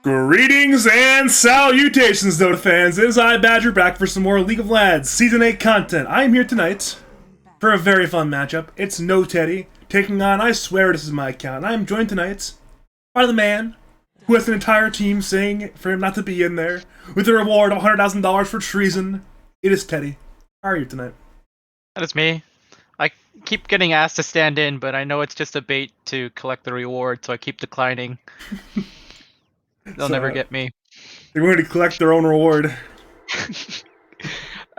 Greetings and salutations, Dota fans. It is I, Badger, back for some more League of Lads Season 8 content. I am here tonight for a very fun matchup. It's No Teddy taking on, I swear this is my account. I am joined tonight by the man who has an entire team saying for him not to be in there, with a reward of $100,000 for treason. It is Teddy. How are you tonight? That is me. I keep getting asked to stand in, but I know it's just a bait to collect the reward, so I keep declining. They'll never get me. They're going to collect their own reward.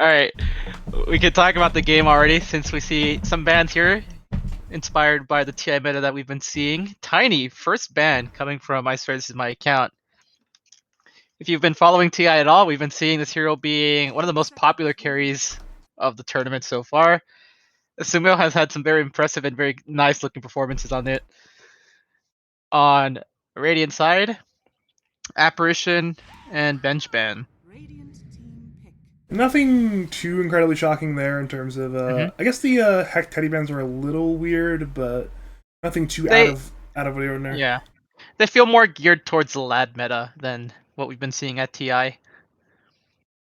Alright, we can talk about the game already, since we see some bans here inspired by the TI meta that we've been seeing. Tiny, first ban coming from I swear this is my account. If you've been following TI at all, we've been seeing this hero being one of the most popular carries of the tournament so far. Sumo has had some very impressive and very nice looking performances on it. On Radiant side, Apparition and Bench Ban. Nothing too incredibly shocking there in terms of, I guess the Heck Teddy bans were a little weird, but nothing too out of the ordinary. Yeah. They feel more geared towards the lad meta than what we've been seeing at TI.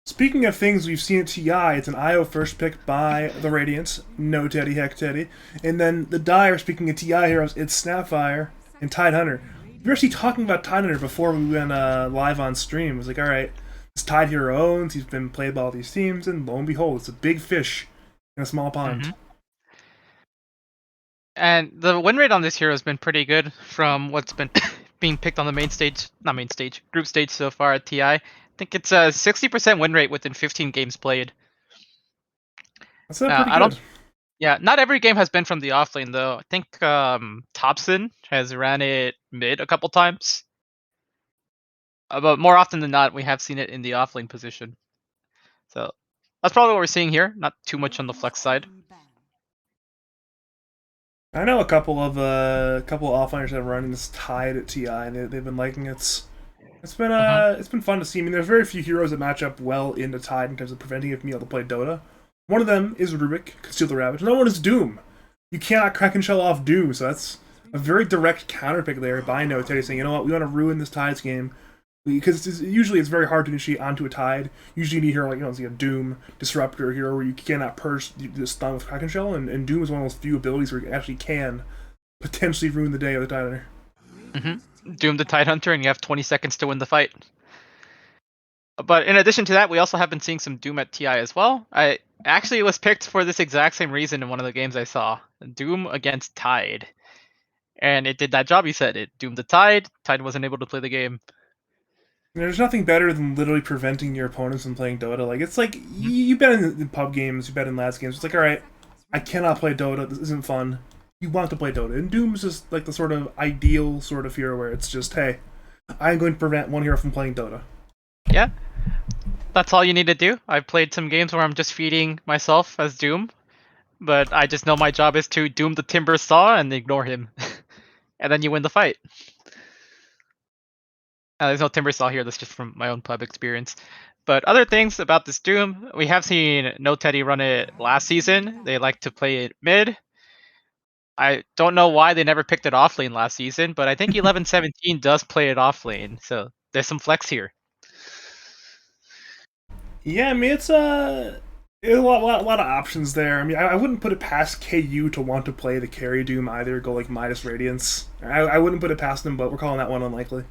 Speaking of things we've seen at TI, it's an IO first pick by the Radiants, No Teddy, Heck Teddy. And then the Dire, speaking of TI heroes, it's Snapfire and Tidehunter. We were actually talking about Tidehunter before we went live on stream. It was like, alright, this Tide hero owns, he's been played by all these teams, and lo and behold, it's a big fish in a small pond. Mm-hmm. And the win rate on this hero has been pretty good from what's been being picked on the group stage so far at TI. I think it's a 60% win rate within 15 games played. That's pretty good. Yeah, not every game has been from the offlane though. I think Thompson has ran it mid a couple times. But more often than not, we have seen it in the offlane position. So that's probably what we're seeing here. Not too much on the flex side. I know a couple of offliners that have run this Tide at TI, and they've been liking it. It's been fun to see. I mean, there's very few heroes that match up well into Tide in terms of preventing it from being able to play Dota. One of them is Rubik, Conceal the Ravage. Another one is Doom. You cannot crack and shell off Doom, so that's a very direct counter pick there by No Teddy saying, you know what, we want to ruin this Tides game. Because usually it's very hard to initiate onto a Tide. Usually you need a hero like, like a Doom, Disruptor hero where you cannot purge the stun with Crack and Shell, and Doom is one of those few abilities where you actually can potentially ruin the day of the Tidehunter. Mm-hmm. Doom the Tidehunter and you have 20 seconds to win the fight. But in addition to that, we also have been seeing some Doom at TI as well. I actually was picked for this exact same reason in one of the games I saw. Doom against Tide. And it did that job you said. It doomed the Tide. Tide wasn't able to play the game. There's nothing better than literally preventing your opponents from playing Dota. Like, it's like, you bet in pub games, you bet in LADS games. It's like, alright, I cannot play Dota, this isn't fun. You want to play Dota. And Doom is just like the sort of ideal sort of hero where it's just, hey, I'm going to prevent one hero from playing Dota. Yeah. That's all you need to do. I've played some games where I'm just feeding myself as Doom, but I just know my job is to Doom the Timber Saw and ignore him. And then you win the fight. There's no Timber Saw here, that's just from my own pub experience. But other things about this Doom, we have seen No Teddy run it last season. They like to play it mid. I don't know why they never picked it off lane last season, but I think 11-17 does play it off lane, so there's some flex here. Yeah, I mean, it's a lot of options there. I mean, I wouldn't put it past KU to want to play the carry Doom either, go like Midas Radiance. I wouldn't put it past them, but we're calling that one unlikely.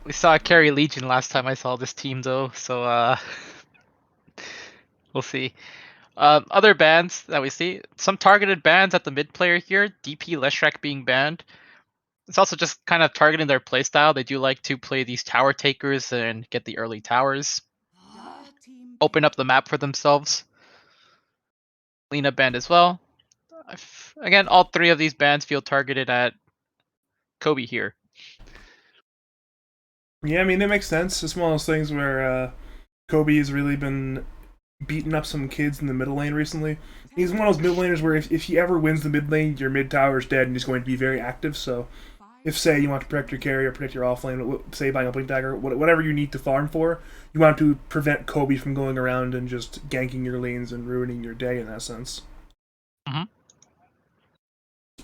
We saw carry Legion last time I saw this team though, so we'll see. Other bans that we see, some targeted bans at the mid player here, DP Leshrac being banned. It's also just kind of targeting their playstyle. They do like to play these tower takers and get the early towers. Open up the map for themselves. Lina banned as well. Again, all three of these bans feel targeted at Kobe here. Yeah, I mean, that makes sense. It's one of those things where Kobe has really been beating up some kids in the middle lane recently. He's one of those mid laners where if he ever wins the mid lane, your mid tower is dead and he's going to be very active. So if, say, you want to protect your carry or protect your offlane, say buying a Blink Dagger, whatever you need to farm for, you want to prevent Kobe from going around and just ganking your lanes and ruining your day in that sense. Mm-hmm.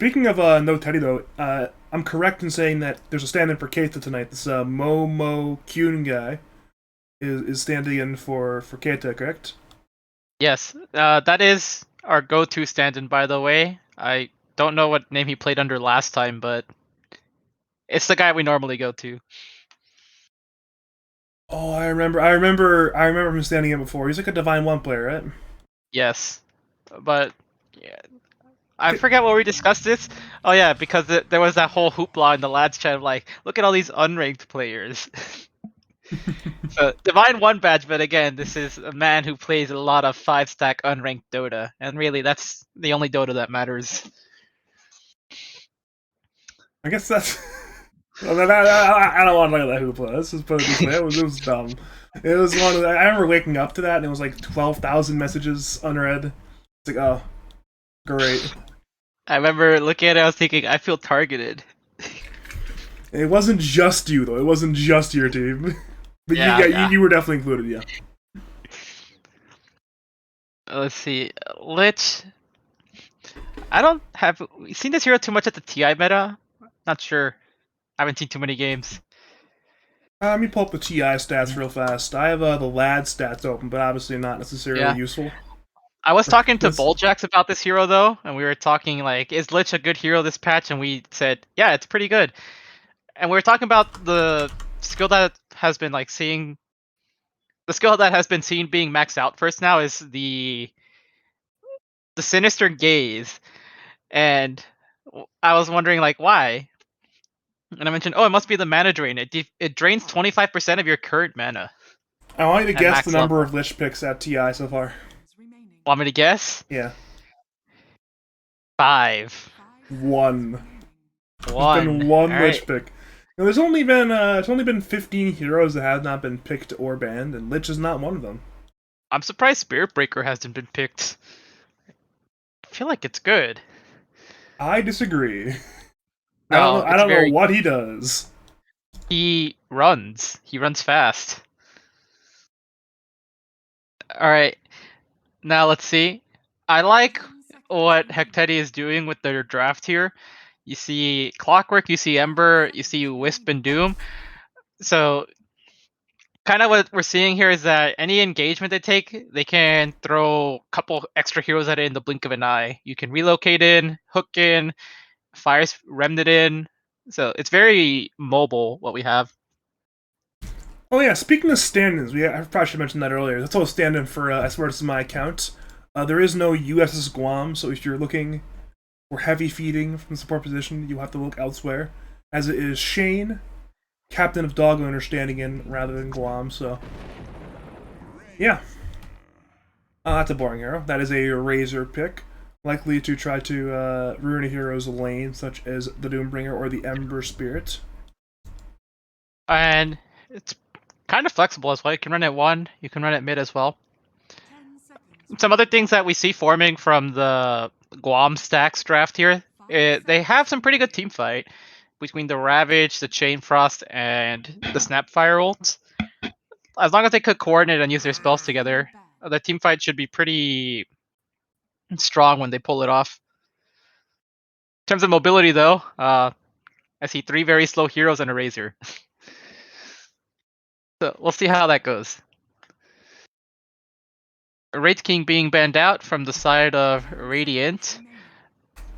Speaking of no Teddy though, I'm correct in saying that there's a stand-in for Keita tonight. This Momo Kyun guy is standing in for Keita, correct? Yes, that is our go-to stand-in, by the way. I don't know what name he played under last time, but it's the guy we normally go to. Oh, I remember him standing in before. He's like a Divine One player, right? Yes, but yeah, I forget where we discussed this. Oh yeah, because there was that whole hoopla in the lads chat of like, look at all these unranked players. So Divine One badge, but again, this is a man who plays a lot of 5-stack unranked Dota, and really that's the only Dota that matters. I guess that's. I don't want to look at that hoopla. Let's just put it this way. It was dumb. It was one. I remember waking up to that, and it was like 12,000 messages unread. It's like, oh, great. I remember looking at it, I was thinking, I feel targeted. It wasn't just you though. It wasn't just your team. But Yeah. you were definitely included. Yeah. Let's see, Lich. I don't have seen this hero too much at the TI meta. Not sure. I haven't seen too many games. Let me pull up the TI stats real fast. I have the lad stats open, but obviously not necessarily useful. I was talking to Boljax about this hero though, and we were talking like, is Lich a good hero this patch? And we said, yeah, it's pretty good. And we were talking about the skill that has been like seeing. The skill that has been seen being maxed out first now is the Sinister Gaze, and I was wondering like why. And I mentioned, oh, it must be the mana drain. It drains 25% of your current mana. I want you to guess max the number level. of Lich picks at TI so far. Want me to guess? Yeah. 5. One. There's 1. been one All Lich right. pick. Now, there's only been 15 heroes that have not been picked or banned, and Lich is not one of them. I'm surprised Spirit Breaker hasn't been picked. I feel like it's good. I disagree. No, I don't know what he does. He runs. He runs fast. All right. Now let's see. I like what Hectedi is doing with their draft here. You see Clockwork, you see Ember, you see Wisp and Doom. So kind of what we're seeing here is that any engagement they take, they can throw a couple extra heroes at it in the blink of an eye. You can relocate in, hook in, fires remnant in. So it's very mobile what we have. Oh yeah, speaking of stand-ins, I probably should mention that earlier. That's all stand-in for as far as my account. There is no USS Guam, so if you're looking for heavy feeding from the support position, you have to look elsewhere. As it is Shane, captain of Dog Owner, standing in rather than Guam. So yeah, that's a boring hero. That is a Razor pick, likely to try to ruin a hero's lane, such as the Doombringer or the Ember Spirit. And it's kind of flexible as well. You can run at 1, you can run at mid as well. Some other things that we see forming from the Guam stacks draft here, they have some pretty good team fight between the Ravage, the Chain Frost, and the Snapfire ults. As long as they could coordinate and use their spells together, the team fight should be pretty strong when they pull it off. In terms of mobility though, I see 3 very slow heroes and a Razor. So we'll see how that goes. Wraith King being banned out from the side of Radiant.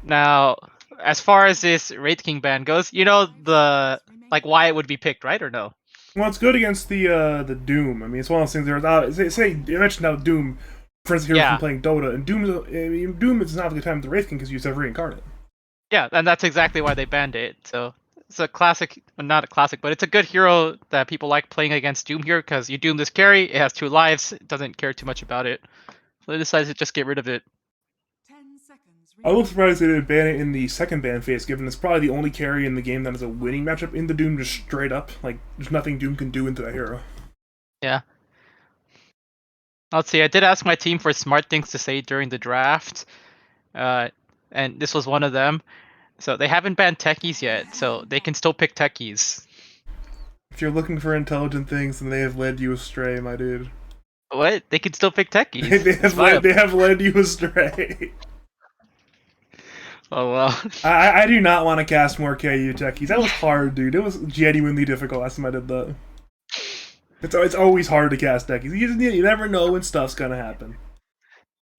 Now, as far as this Wraith King ban goes, you know the why it would be picked, right, or no? Well, it's good against the Doom. I mean, it's one of those things. You mentioned how Doom prevents heroes from playing Dota, and Doom is not a good time with the Wraith King because you have Reincarnate. Yeah, and that's exactly why they banned it. So it's a classic, well, not a classic, but it's a good hero that people like playing against Doom here because you Doom this carry, it has 2 lives, it doesn't care too much about it. So they decided to just get rid of it. I was surprised they didn't ban it in the second ban phase, given it's probably the only carry in the game that has a winning matchup in the Doom, just straight up. Like, there's nothing Doom can do into that hero. Yeah. Let's see, I did ask my team for smart things to say during the draft, and this was one of them. So they haven't banned techies yet, so they can still pick techies. If you're looking for intelligent things, then they have led you astray, my dude. What? They can still pick techies. they have led you astray. Oh well. I do not want to cast more KU techies. That was hard, dude. It was genuinely difficult last time I did that. It's always hard to cast techies. You never know when stuff's gonna happen.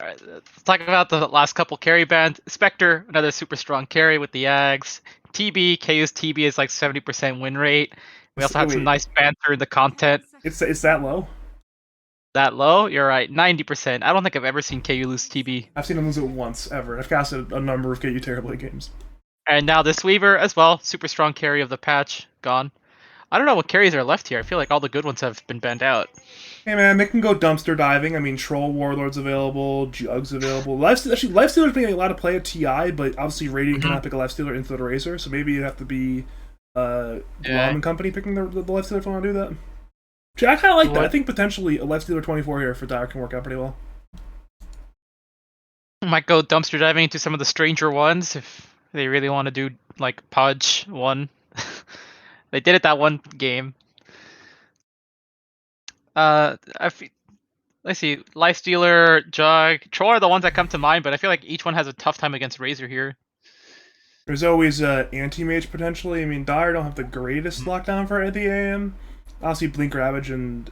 Alright, let's talk about the last couple carry bands. Spectre, another super strong carry with the Ags. TB, KU's TB is like 70% win rate. We also had some Wait, nice banter in the content. it's that low? That low? You're right, 90%. I don't think I've ever seen KU lose TB. I've seen him lose it once ever. I've casted a number of KU Terrorblade games. And now this Weaver as well, super strong carry of the patch, gone. I don't know what carries are left here. I feel like all the good ones have been banned out. Hey man, they can go dumpster diving. I mean, Troll Warlord's available, Jug's available. Lifestealer's being a lot of play at TI, but obviously Radiant cannot pick a Lifestealer into the Razor, so maybe you have to be Glom and company picking the Lifestealer if you want to do that. Actually, I kind of like that. I think potentially a Lifestealer 24 here for Dire can work out pretty well. Might go dumpster diving into some of the stranger ones if they really want to do like Pudge 1. They did it that one game. Let's see, Lifestealer, Jug, Troll are the ones that come to mind, but I feel like each one has a tough time against Razor here. There's always Anti-Mage potentially. I mean, Dire don't have the greatest lockdown for the AM. Obviously, Blink Ravage and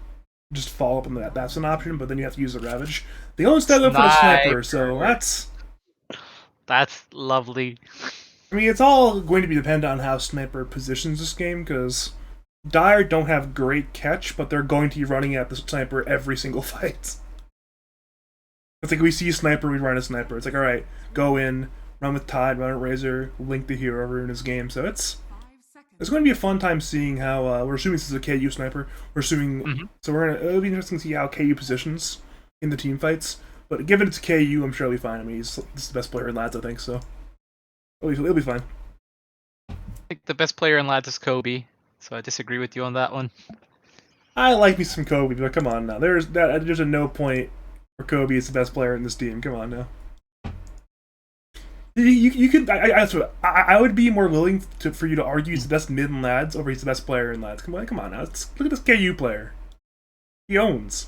just follow up on that. That's an option, but then you have to use the Ravage. They only step up for the Sniper, so that's lovely. I mean, it's all going to be dependent on how Sniper positions this game, because Dire don't have great catch, but they're going to be running at the Sniper every single fight. It's like we see a Sniper, we run a Sniper. It's like, alright, go in, run with Tide, run with Razor, link the hero over in his game. So it's going to be a fun time seeing how, we're assuming this is a KU Sniper. We're assuming, so it'll be interesting to see how KU positions in the team fights. But given it's KU, I'm sure he'll be fine. I mean, he's the best player in Lads, I think, so he'll be fine. I think the best player in Lads is Kobe, so I disagree with you on that one. I like me some Kobe, but come on now. There's a no point where Kobe is the best player in this team. Come on now. You could I would be more willing for you to argue he's the best mid in Lads over he's the best player in Lads. Come on now. Look at this KU player. He owns.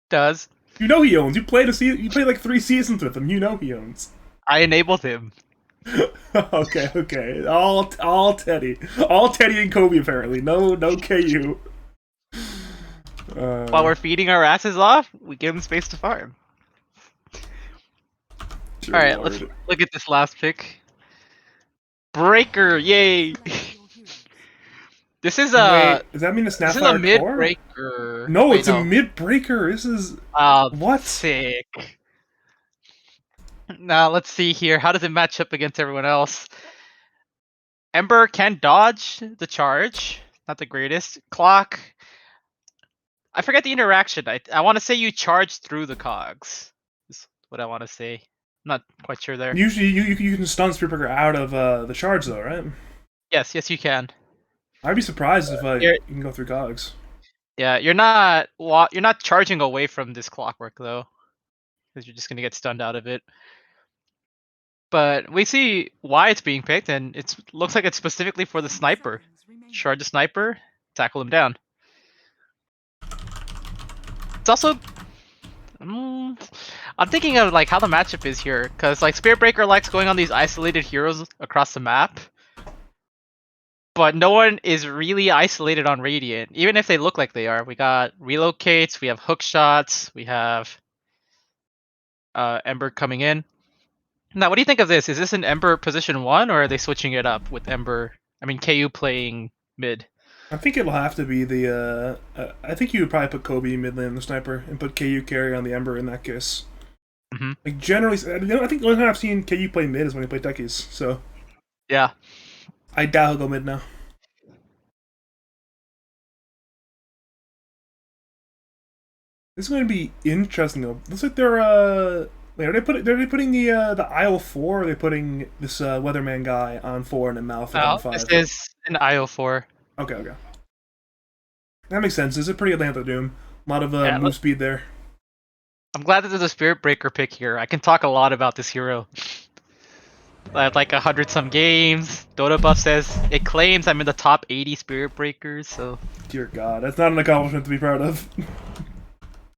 Does. You know he owns. You played like 3 seasons with him. You know he owns. I enabled him. Okay. All Teddy and Kobe apparently. No KU. While we're feeding our asses off, we give him space to farm. Alright, let's look at this last pick. Breaker, yay! This is a. Wait, does that mean a Snapfire? This is a mid breaker. No, it's a mid breaker. This is what? Sick. Now let's see here. How does it match up against everyone else? Ember can dodge the charge. Not the greatest. Clock. I forget the interaction. I want to say you charge through the cogs. Is what I want to say. I'm not quite sure there. Usually you can stun Spearbreaker out of the charge though, right? Yes, you can. I'd be surprised if you can go through cogs. Yeah, you're not charging away from this clockwork though, because you're just gonna get stunned out of it. But we see why it's being picked, and it looks like it's specifically for the sniper. Charge the sniper, tackle him down. It's also, I'm thinking of like how the matchup is here, because like Spiritbreaker likes going on these isolated heroes across the map, but no one is really isolated on Radiant, even if they look like they are. We got relocates, we have hook shots, we have Ember coming in. Now, what do you think of this? Is this an Ember position 1, or are they switching it up with KU playing mid? I think it'll have to be the. I think you would probably put Kobe mid lane on the sniper and put KU carry on the Ember in that case. Like generally, I think the only time I've seen KU play mid is when he played techies. So yeah, I doubt he'll go mid now. This is going to be interesting though. Looks like they're wait, are they putting the IO4, or are they putting this Weatherman guy on 4 and then Malphite on 5? This is an IO4. Okay. That makes sense. This is a pretty Atlanta Doom. A lot of move speed there. I'm glad that there's a Spirit Breaker pick here. I can talk a lot about this hero. I have like 100-some games. Dota Buff says it claims I'm in the top 80 Spirit Breakers, so... Dear God, that's not an accomplishment to be proud of.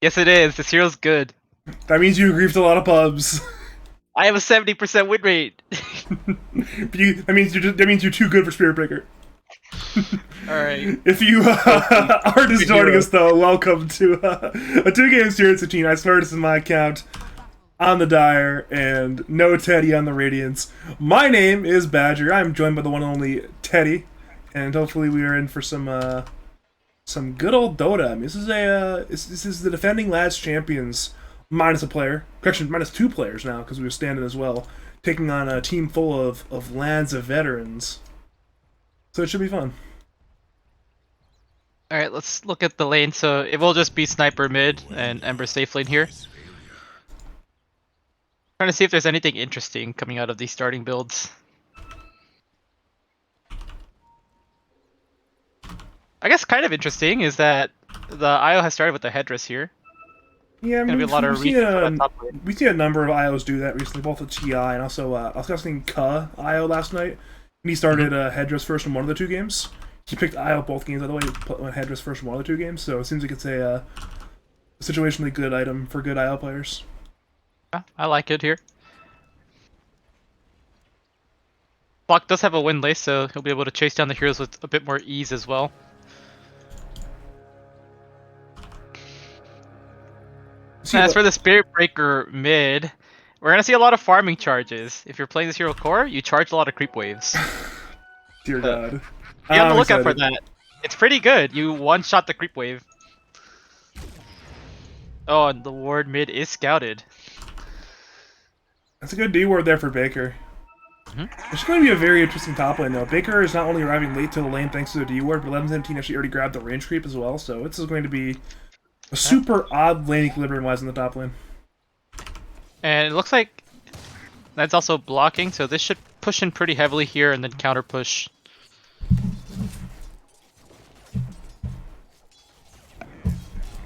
Yes, it is. This hero's good. That means you griefed a lot of pubs. I have a 70% win rate. That means you're too good for Spirit Breaker. Alright. If you are just joining us, though, welcome to a 2-game series routine. I started this in my account on the Dire, and no Teddy on the Radiance. My name is Badger. I'm joined by the one and only Teddy, and hopefully we are in for some good old Dota. I mean, this is the defending Lads champions minus a player. Correction, minus 2 players now because we were standing as well, taking on a team full of Lads of veterans. So it should be fun. Alright, let's look at the lane. So it will just be Sniper mid and Ember safe lane here. Trying to see if there's anything interesting coming out of these starting builds. I guess kind of interesting is that the IO has started with the headdress here. Yeah, I mean, Gonna be a lot of we see a number of IOs do that recently, both at TI and also I was watching Ka IO last night, and he started headdress first in one of the 2 games. He picked IO both games, by the way, went headdress first in one of the 2 games, so it seems like it's a situationally good item for good IO players. Yeah, I like it here. Block does have a wind lace, so he'll be able to chase down the heroes with a bit more ease as well. As for the Spirit Breaker mid, we're gonna see a lot of farming charges. If you're playing this hero core, you charge a lot of creep waves. Dear God. You have to look out for that. It's pretty good. You one-shot the creep wave. Oh, and the ward mid is scouted. That's a good D ward there for Baker. It's going to be a very interesting top lane, though. Baker is not only arriving late to the lane thanks to the D ward, but 1117 actually already grabbed the range creep as well, so this is going to be a super odd lane equilibrium-wise in the top lane. And it looks like that's also blocking, so this should push in pretty heavily here and then counter push.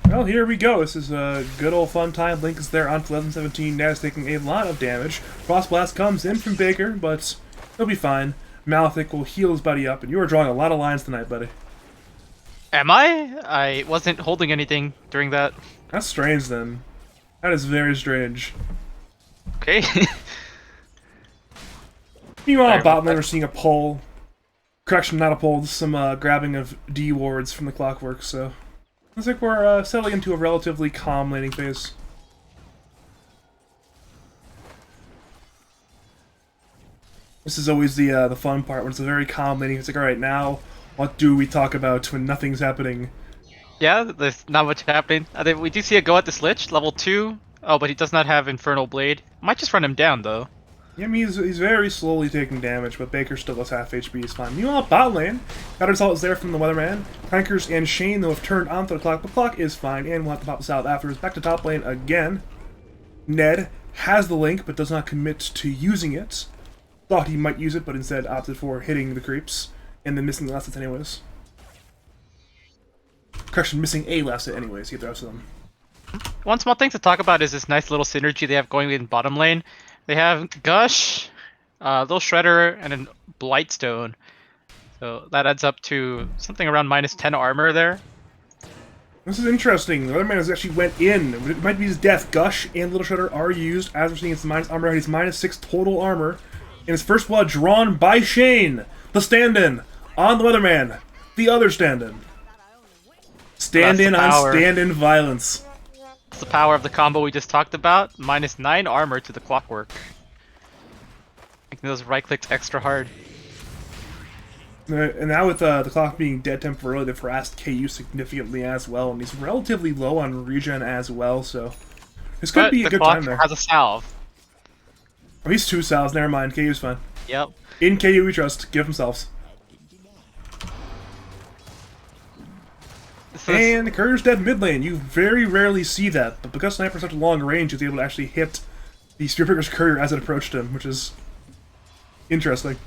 Well, here we go. This is a good old fun time. Link is there on 1117. Naz taking a lot of damage. Frost Blast comes in from Baker, but he'll be fine. Malefic will heal his buddy up, and you are drawing a lot of lines tonight, buddy. Am I? I wasn't holding anything during that. That's strange, then. That is very strange. Okay. Meanwhile, bot lane, we're seeing a pull. Correction, not a pull. Some grabbing of D wards from the Clockwork, so looks like we're settling into a relatively calm laning phase. This is always the fun part when it's a very calm laning. It's like, all right, now what do we talk about when nothing's happening? Yeah, there's not much happening. I think we do see a go at this Lich, level 2. Oh, but he does not have Infernal Blade. Might just run him down, though. Yeah, I mean, he's very slowly taking damage, but Baker still has half HP, he's fine. Meanwhile, bot lane, got result is there from the Weatherman. Tankers and Shane, though, have turned onto the clock, but the clock is fine, and we'll have to pop this out afterwards. Back to top lane again. Ned has the link, but does not commit to using it. Thought he might use it, but instead opted for hitting the creeps, and then missing the last hit anyways. Correction, missing a last hit anyways, he get the rest of them. One small thing to talk about is this nice little synergy they have going in bottom lane. They have Gush, Little Shredder, and then Blightstone. So that adds up to something around minus 10 armor there. This is interesting. The other man has actually went in. It might be his death. Gush and Little Shredder are used. As we're seeing, it's minus armor. He's minus 6 total armor. And his first blood drawn by Shane, the stand-in, on the Weatherman, the other stand-in. Stand-in on stand-in violence. It's the power of the combo we just talked about. Minus 9 armor to the Clockwork. Making those right clicks extra hard. And now with the clock being dead temporarily, they've harassed KU significantly as well, and he's relatively low on regen as well, so this could be a good time there. Has a salve. Oh, he's 2 salves, never mind, KU's fine. Yep. In KU we trust, give them salves. And the Courier's dead mid lane. You very rarely see that, but because Sniper's such a long range, he's able to actually hit the Spearbreaker's Courier as it approached him, which is interesting.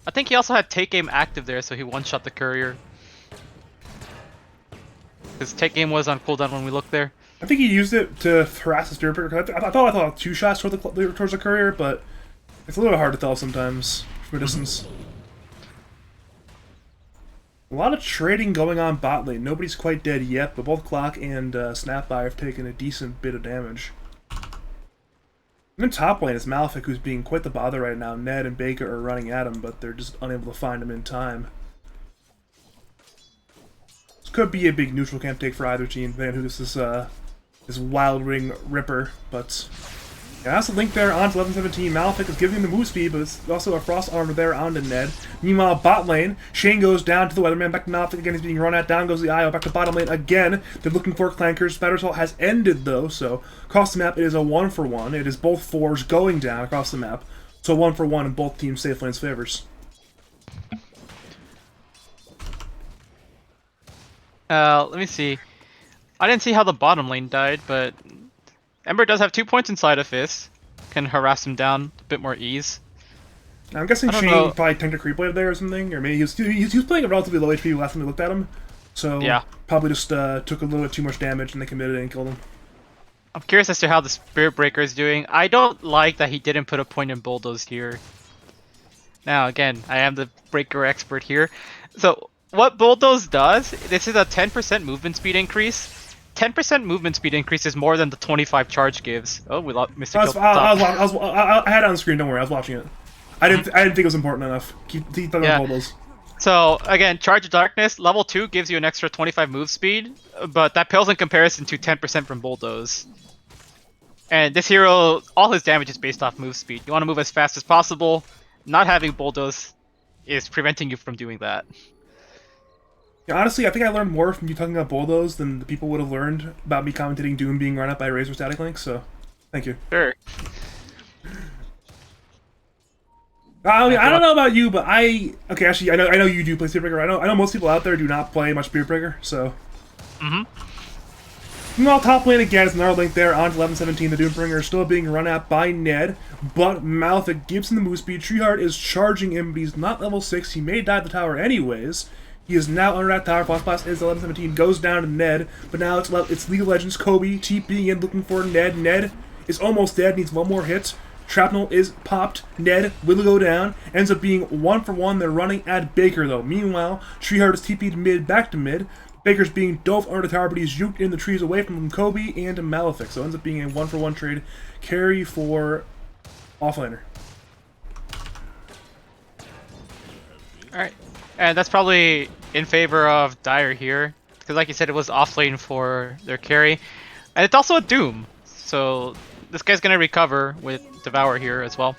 I think he also had Take Aim active there, so he one-shot the Courier. His Take Aim was on cooldown when we looked there. I think he used it to harass the Spearbreaker. I thought 2 shots towards the Courier, but it's a little bit hard to tell sometimes from a distance. A lot of trading going on bot lane. Nobody's quite dead yet, but both Clock and Snapfire have taken a decent bit of damage. In top lane, it's Malefic who's being quite the bother right now. Ned and Baker are running at him, but they're just unable to find him in time. This could be a big neutral camp take for either team, depending on who this Wild Ring Ripper, but yeah, that's the link there onto 11-17. Malefic is giving him the move speed, but it's also a Frost Armor there onto Ned. Meanwhile, bot lane, Shane goes down to the Weatherman, back to Malefic again, he's being run at, down goes the IO, back to bottom lane again. They're looking for Clankers. Battle Assault has ended though, so across the map it is a 1-for-1. It is both fours going down across the map, so 1-for-1 in both teams' safe lanes favors. Let me see. I didn't see how the bottom lane died, but Ember does have 2 points inside of this. Can harass him down a bit more ease. I'm guessing Shane know. probably tanked a creep wave there or something, or maybe he was playing a relatively low HP last time we looked at him, so Yeah. probably just took a little bit too much damage and they committed and killed him. I'm curious as to how the Spirit Breaker is doing. I don't like that he didn't put a point in Bulldoze here. Now, again, I am the Breaker expert here. So, what Bulldoze does, this is a 10% movement speed increase. 10% movement speed increase is more than the 25 charge gives. Oh, we lost Mr. I had it on screen, don't worry, I was watching it. I didn't think it was important enough. Keep talking Yeah. about those. So, again, Charge of Darkness, level 2 gives you an extra 25 move speed, but that pales in comparison to 10% from Bulldoze. And this hero, all his damage is based off move speed. You want to move as fast as possible. Not having Bulldoze is preventing you from doing that. Yeah, honestly, I think I learned more from you talking about Bulldoze than the people would have learned about me commentating Doom being run up by Razor Static Link, so thank you. Sure. I don't know about you, but okay, actually, I know you do play Spirit Breaker. I know most people out there do not play much Spirit Breaker, so. Meanwhile, top lane again is another link there on 11-17. The Doombringer is still being run at by Ned, but Malefic gives him the move speed. Treeheart is charging him, but he's not level 6. He may die at the tower anyways. He is now under that tower. Flash Blast is 11-17, goes down to Ned, but now it's League of Legends Kobe TPing in, looking for Ned. Ned is almost dead, needs one more hit. Shrapnel is popped. Ned will go down. Ends up being 1-for-1. They're running at Baker, though. Meanwhile, Treeheart is TP'd mid, back to mid. Baker's being dove under the tower, but he's juked in the trees away from Kobe and Malefic. So it ends up being a 1-for-1 trade. Carry for offlaner. Alright. And that's probably in favor of Dire here. Because like you said, it was offlane for their carry. And it's also a Doom. So this guy's going to recover with Devour here as well.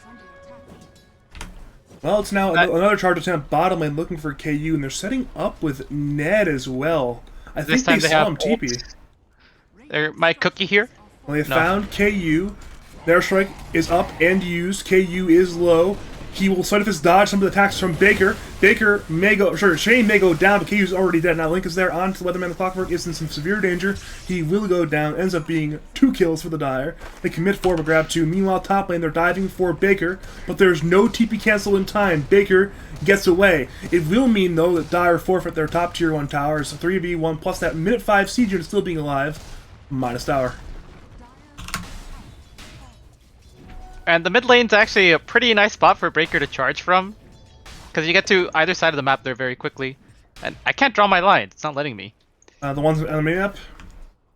Well, it's now another charge attempt bottom lane looking for KU, and they're setting up with Ned as well. I think they saw him TP. My cookie here? Well, they found KU. Their strike is up and used. KU is low. He will start his dodge some of the attacks from Baker. Shane may go down, but KU's already dead. Now Link is there on to Weatherman. The Clockwork is in some severe danger. He will go down. Ends up being 2 kills for the Dire. They commit 4 but grab 2. Meanwhile, top lane, they're diving for Baker, but there's no TP cancel in time. Baker gets away. It will mean, though, that Dire forfeit their top tier 1 towers. 3v1 plus that minute 5 siege unit still being alive. Minus tower. And the mid lane's actually a pretty nice spot for Breaker to charge from. Because you get to either side of the map there very quickly. And I can't draw my line. It's not letting me. The ones on the main map?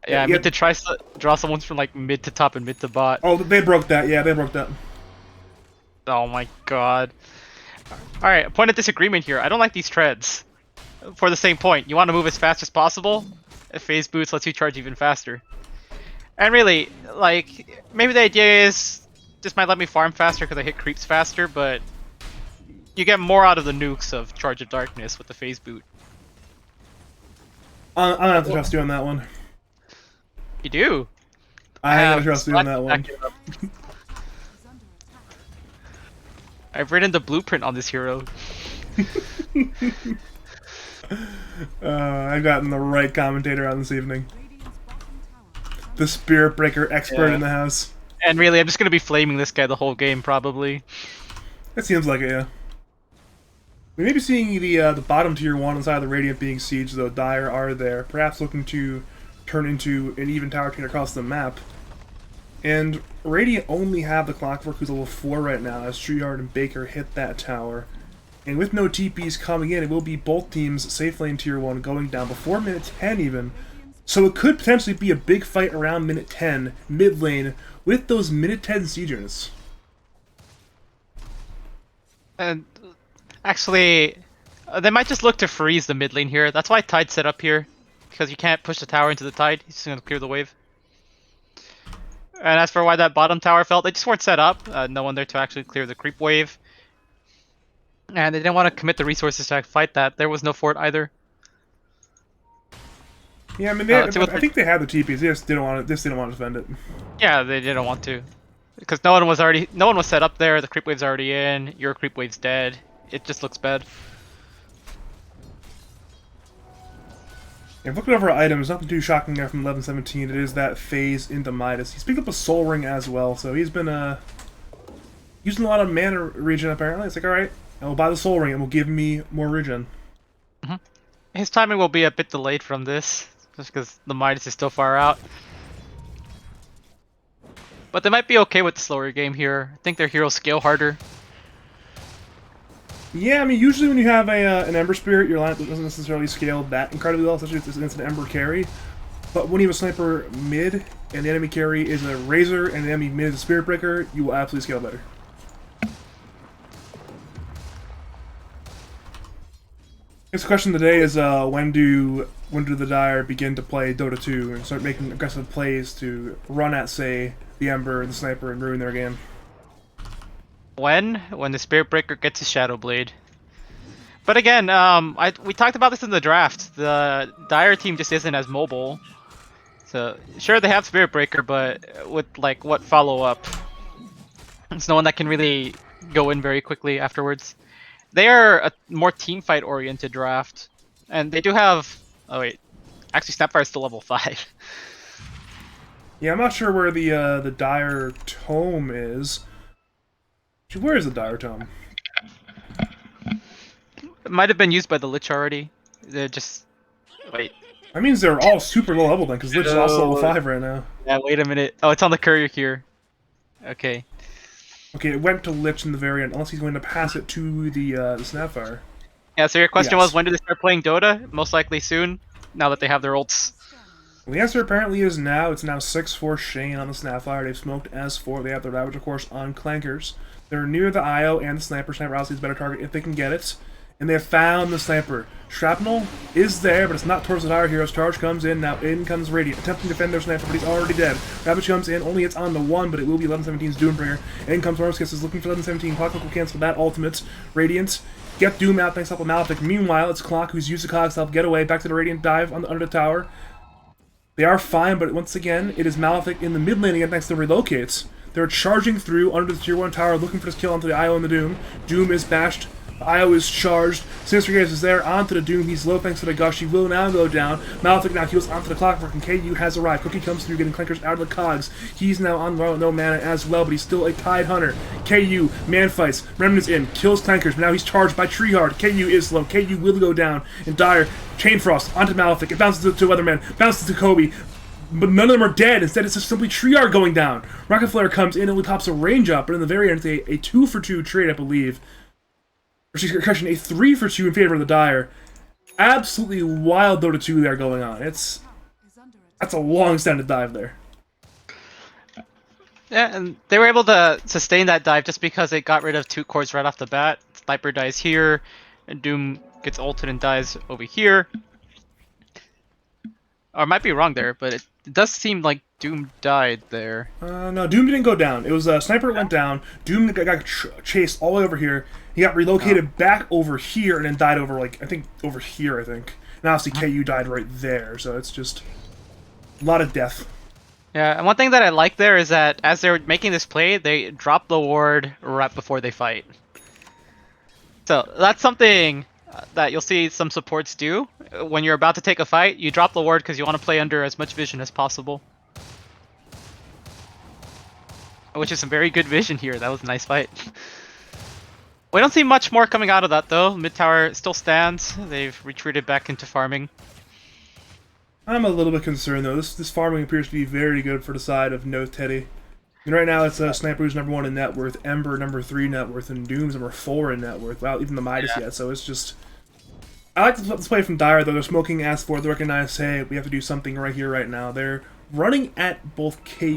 Yeah, I meant to try draw someone from like mid to top and mid to bot. Oh, they broke that. Yeah, they broke that. Oh my god. Alright, point of disagreement here. I don't like these treads. For the same point, you want to move as fast as possible. Phase boots lets you charge even faster. And really, like, maybe the idea is this might let me farm faster because I hit creeps faster, but you get more out of the nukes of Charge of Darkness with the phase boot. I'm gonna have to trust you on that one. You do? I have to trust you on that one. I've written the blueprint on this hero. I've gotten the right commentator on this evening. The Spirit Breaker expert in the house. And really, I'm just going to be flaming this guy the whole game, probably. It seems like it, yeah. We may be seeing the bottom tier 1 inside of the Radiant being sieged, though Dire are there, perhaps looking to turn into an even tower train across the map. And Radiant only have the Clockwork, who's level 4 right now, as Treeheart and Baker hit that tower. And with no TPs coming in, it will be both teams' safe lane tier 1 going down before minute 10 even. So it could potentially be a big fight around minute 10, mid lane, with those minute 10 siege units. And actually, they might just look to freeze the mid lane here. That's why Tide set up here, because you can't push the tower into the Tide. He's just gonna clear the wave. And as for why that bottom tower fell, they just weren't set up. No one there to actually clear the creep wave. And they didn't want to commit the resources to fight that. There was no fort either. Yeah, I mean, I think they had the TPs. They just didn't want to defend it. Yeah, they didn't want to, because no one was set up there. The creep wave's already in. Your creep wave's dead. It just looks bad. If looking over items, nothing too shocking there from 11-17. It is that phase into Midas. He's picked up a Soul Ring as well, so he's been using a lot of mana regen apparently. It's like, alright, I'll buy the Soul Ring and will give me more regen. His timing will be a bit delayed from this, just because the Midas is still far out. But they might be okay with the slower game here. I think their heroes scale harder. Yeah, I mean, usually when you have an Ember Spirit, your line doesn't necessarily scale that incredibly well, especially if it's an Ember carry. But when you have a Sniper mid, and the enemy carry is a Razor, and the enemy mid is a Spirit Breaker, you will absolutely scale better. The question today is when do the Dire begin to play Dota 2 and start making aggressive plays to run at, say, the Ember and the Sniper and ruin their game? When the Spirit Breaker gets his Shadow Blade. But again, we talked about this in the draft. The Dire team just isn't as mobile. So sure, they have Spirit Breaker, but with like what follow up? There's no one that can really go in very quickly afterwards. They are a more team fight oriented draft, and they do have. Oh wait, actually, Snapfire is still level 5. Yeah, I'm not sure where the Dire Tome is. Where is the Dire Tome? It might have been used by the Lich already. They're just... Wait. That means they're all super low level then, because Lich is also level 5 right now. Yeah, wait a minute. Oh, it's on the courier here. Okay. Okay, it went to Lich in the very end, unless he's going to pass it to the Snapfire. Yeah, so your question Yes. was, when do they start playing Dota? Most likely soon, now that they have their ults. Well, the answer apparently is now. It's now 6-4 Shane on the Snapfire. They've smoked S4. They have the Ravage, of course, on Clankers. They're near the IO and the Sniper. Sniper obviously is a better target if they can get it. And they have found the Sniper. Shrapnel is there, but it's not towards the Dire Heroes. Charge comes in. Now in comes Radiant. Attempting to defend their Sniper, but he's already dead. Ravage comes in. Only it's on the 1, but it will be 11-17's Doombringer. In comes Morskis, is looking for 11-17. Clock will cancel that ultimate. Radiant. Get Doom out thanks to Malefic. Meanwhile, it's Clock who's used the Cogs to help get away. Back to the Radiant dive under the tower. They are fine, but once again, it is Malefic in the mid lane again thanks to Relocates. They're charging through under the tier 1 tower, looking for this kill onto the IO and the Doom. Doom is bashed. The IO is charged. Sinister Gaze is there onto the Doom. He's low thanks to the Gush. He will now go down. Malefic now heals onto the Clockwork, and KU has arrived. Cookie comes through, getting Clankers out of the Cogs. He's now on no mana as well, but he's still a Tide Hunter. KU, man fights. Remnant's in, kills Clankers, but now he's charged by Treeheart. KU is slow. KU will go down. And Dire, Chain Frost onto Malefic. It bounces to Weatherman, bounces to Kobe. But none of them are dead. Instead, it's just simply Treeheart going down. Rocket Flare comes in and only pops a range up, but in the very end, it's a 2-for-2 trade, I believe. Or she's correction, a 3-for-2 in favor of the Dire. Absolutely wild Dota 2 there going on. That's a long extended dive there. Yeah, and they were able to sustain that dive just because it got rid of 2 cores right off the bat. Sniper dies here, and Doom gets ulted and dies over here. Or I might be wrong there, but it does seem like Doom died there. No, Doom didn't go down. It was Sniper went down. Doom got chased all the way over here. He got relocated back over here and then died over, like, over here, I think. And obviously KU died right there, so it's just a lot of death. Yeah, and one thing that I like there is that as they're making this play, they drop the ward right before they fight. So that's something that you'll see some supports do. When you're about to take a fight, you drop the ward because you want to play under as much vision as possible. Which is some very good vision here. That was a nice fight. We don't see much more coming out of that though. Mid tower still stands. They've retreated back into farming. I'm a little bit concerned though. This farming appears to be very good for the side of No Teddy. And right now it's Sniper who's #1 in net worth, Ember #3 net worth, and Doom's #4 in net worth. Wow, even the Midas yet. So it's just. I like this play from Dire though. They're smoking S4. They recognize, hey, we have to do something right here, right now. They're running at both KU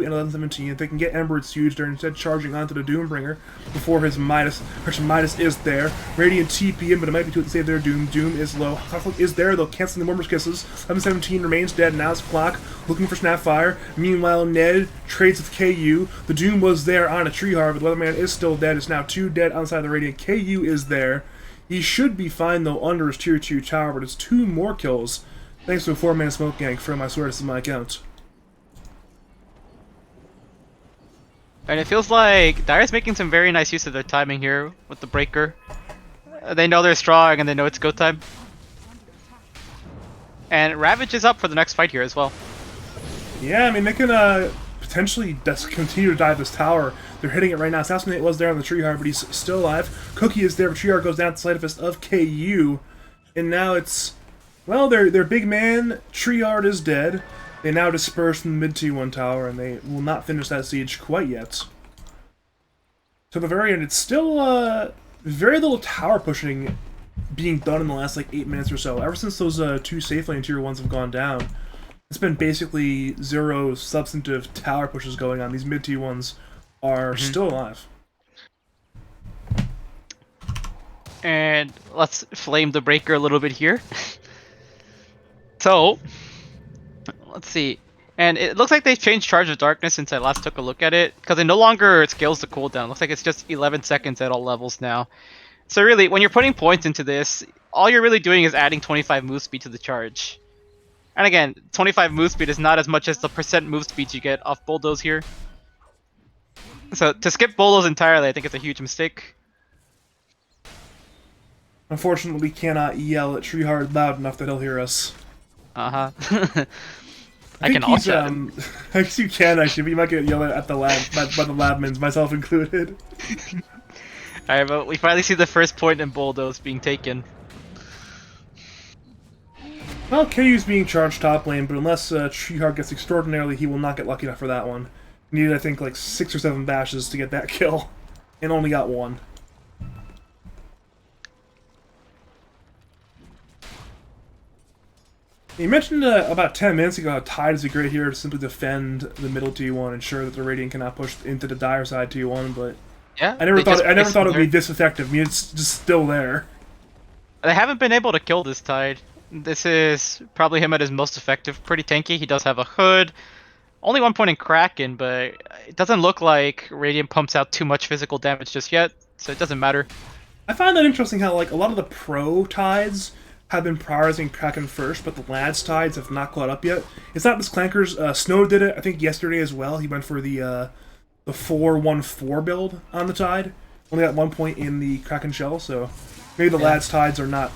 and 1117. If they can get Ember, it's huge. They're instead charging onto the Doombringer before his Midas. Midas is there. Radiant TP him, but it might be too late to save their Doom. Doom is low. Conflict is there, though, canceling the Warmer's Kisses. 1117 remains dead. Now it's Clock looking for Snapfire. Meanwhile, Ned trades with KU. The Doom was there on a Treeheart, but the Weatherman is still dead. It's now 2 dead on the side of the Radiant. KU is there. He should be fine, though, under his tier 2 tower, but it's 2 more kills. Thanks to a 4-man smoke gank from, I swear this is my account. And it feels like Dire's making some very nice use of their timing here with the Breaker. They know they're strong and they know it's go time. And Ravage is up for the next fight here as well. Yeah, I mean, they can potentially continue to dive this tower. They're hitting it right now. Assassinate was there on the Treeheart, but he's still alive. Cookie is there, but Treeheart goes down to the Sleight of Fist of KU. And now it's, well, their big man, Treeheart, is dead. They now disperse from the mid T1 tower, and they will not finish that siege quite yet. To the very end, it's still very little tower pushing being done in the last like 8 minutes or so. Ever since those 2 safe lane tier 1s have gone down, it's been basically 0 substantive tower pushes going on. These mid T1s are still alive. And let's flame the Breaker a little bit here. So, let's see. And it looks like they've changed Charge of Darkness since I last took a look at it, because it no longer scales the cooldown. It looks like it's just 11 seconds at all levels now. So really, when you're putting points into this, all you're really doing is adding 25 move speed to the charge. And again, 25 move speed is not as much as the percent move speed you get off Bulldoze here. So to skip Bulldoze entirely, I think it's a huge mistake. Unfortunately, we cannot yell at Treeheart loud enough that he'll hear us. Uh-huh. I can also. I guess you can actually, but you might get yelled at the lab by the labmans, myself included. Alright, but we finally see the first point in Bulldoze being taken. Well, KU's being charged top lane, but unless Treeheart gets extraordinarily, he will not get lucky enough for that one. He needed, I think, like 6 or 7 bashes to get that kill, and only got 1. You mentioned about 10 minutes ago how Tide is a great hero to simply defend the middle T1, ensure that the Radiant cannot push into the dire side T1, but yeah, I never thought it would be this effective. I mean, it's just still there. They haven't been able to kill this Tide. This is probably him at his most effective. Pretty tanky. He does have a hood. Only 1 point in Kraken, but it doesn't look like Radiant pumps out too much physical damage just yet, so it doesn't matter. I find that interesting how like a lot of the pro Tides have been prioritizing Kraken first, but the lads Tides have not caught up yet. It's not just Clankers. Snow did it, I think, yesterday as well. He went for the 4-1-4 build on the Tide. Only got 1 point in the Kraken shell, so maybe the lads Tides are not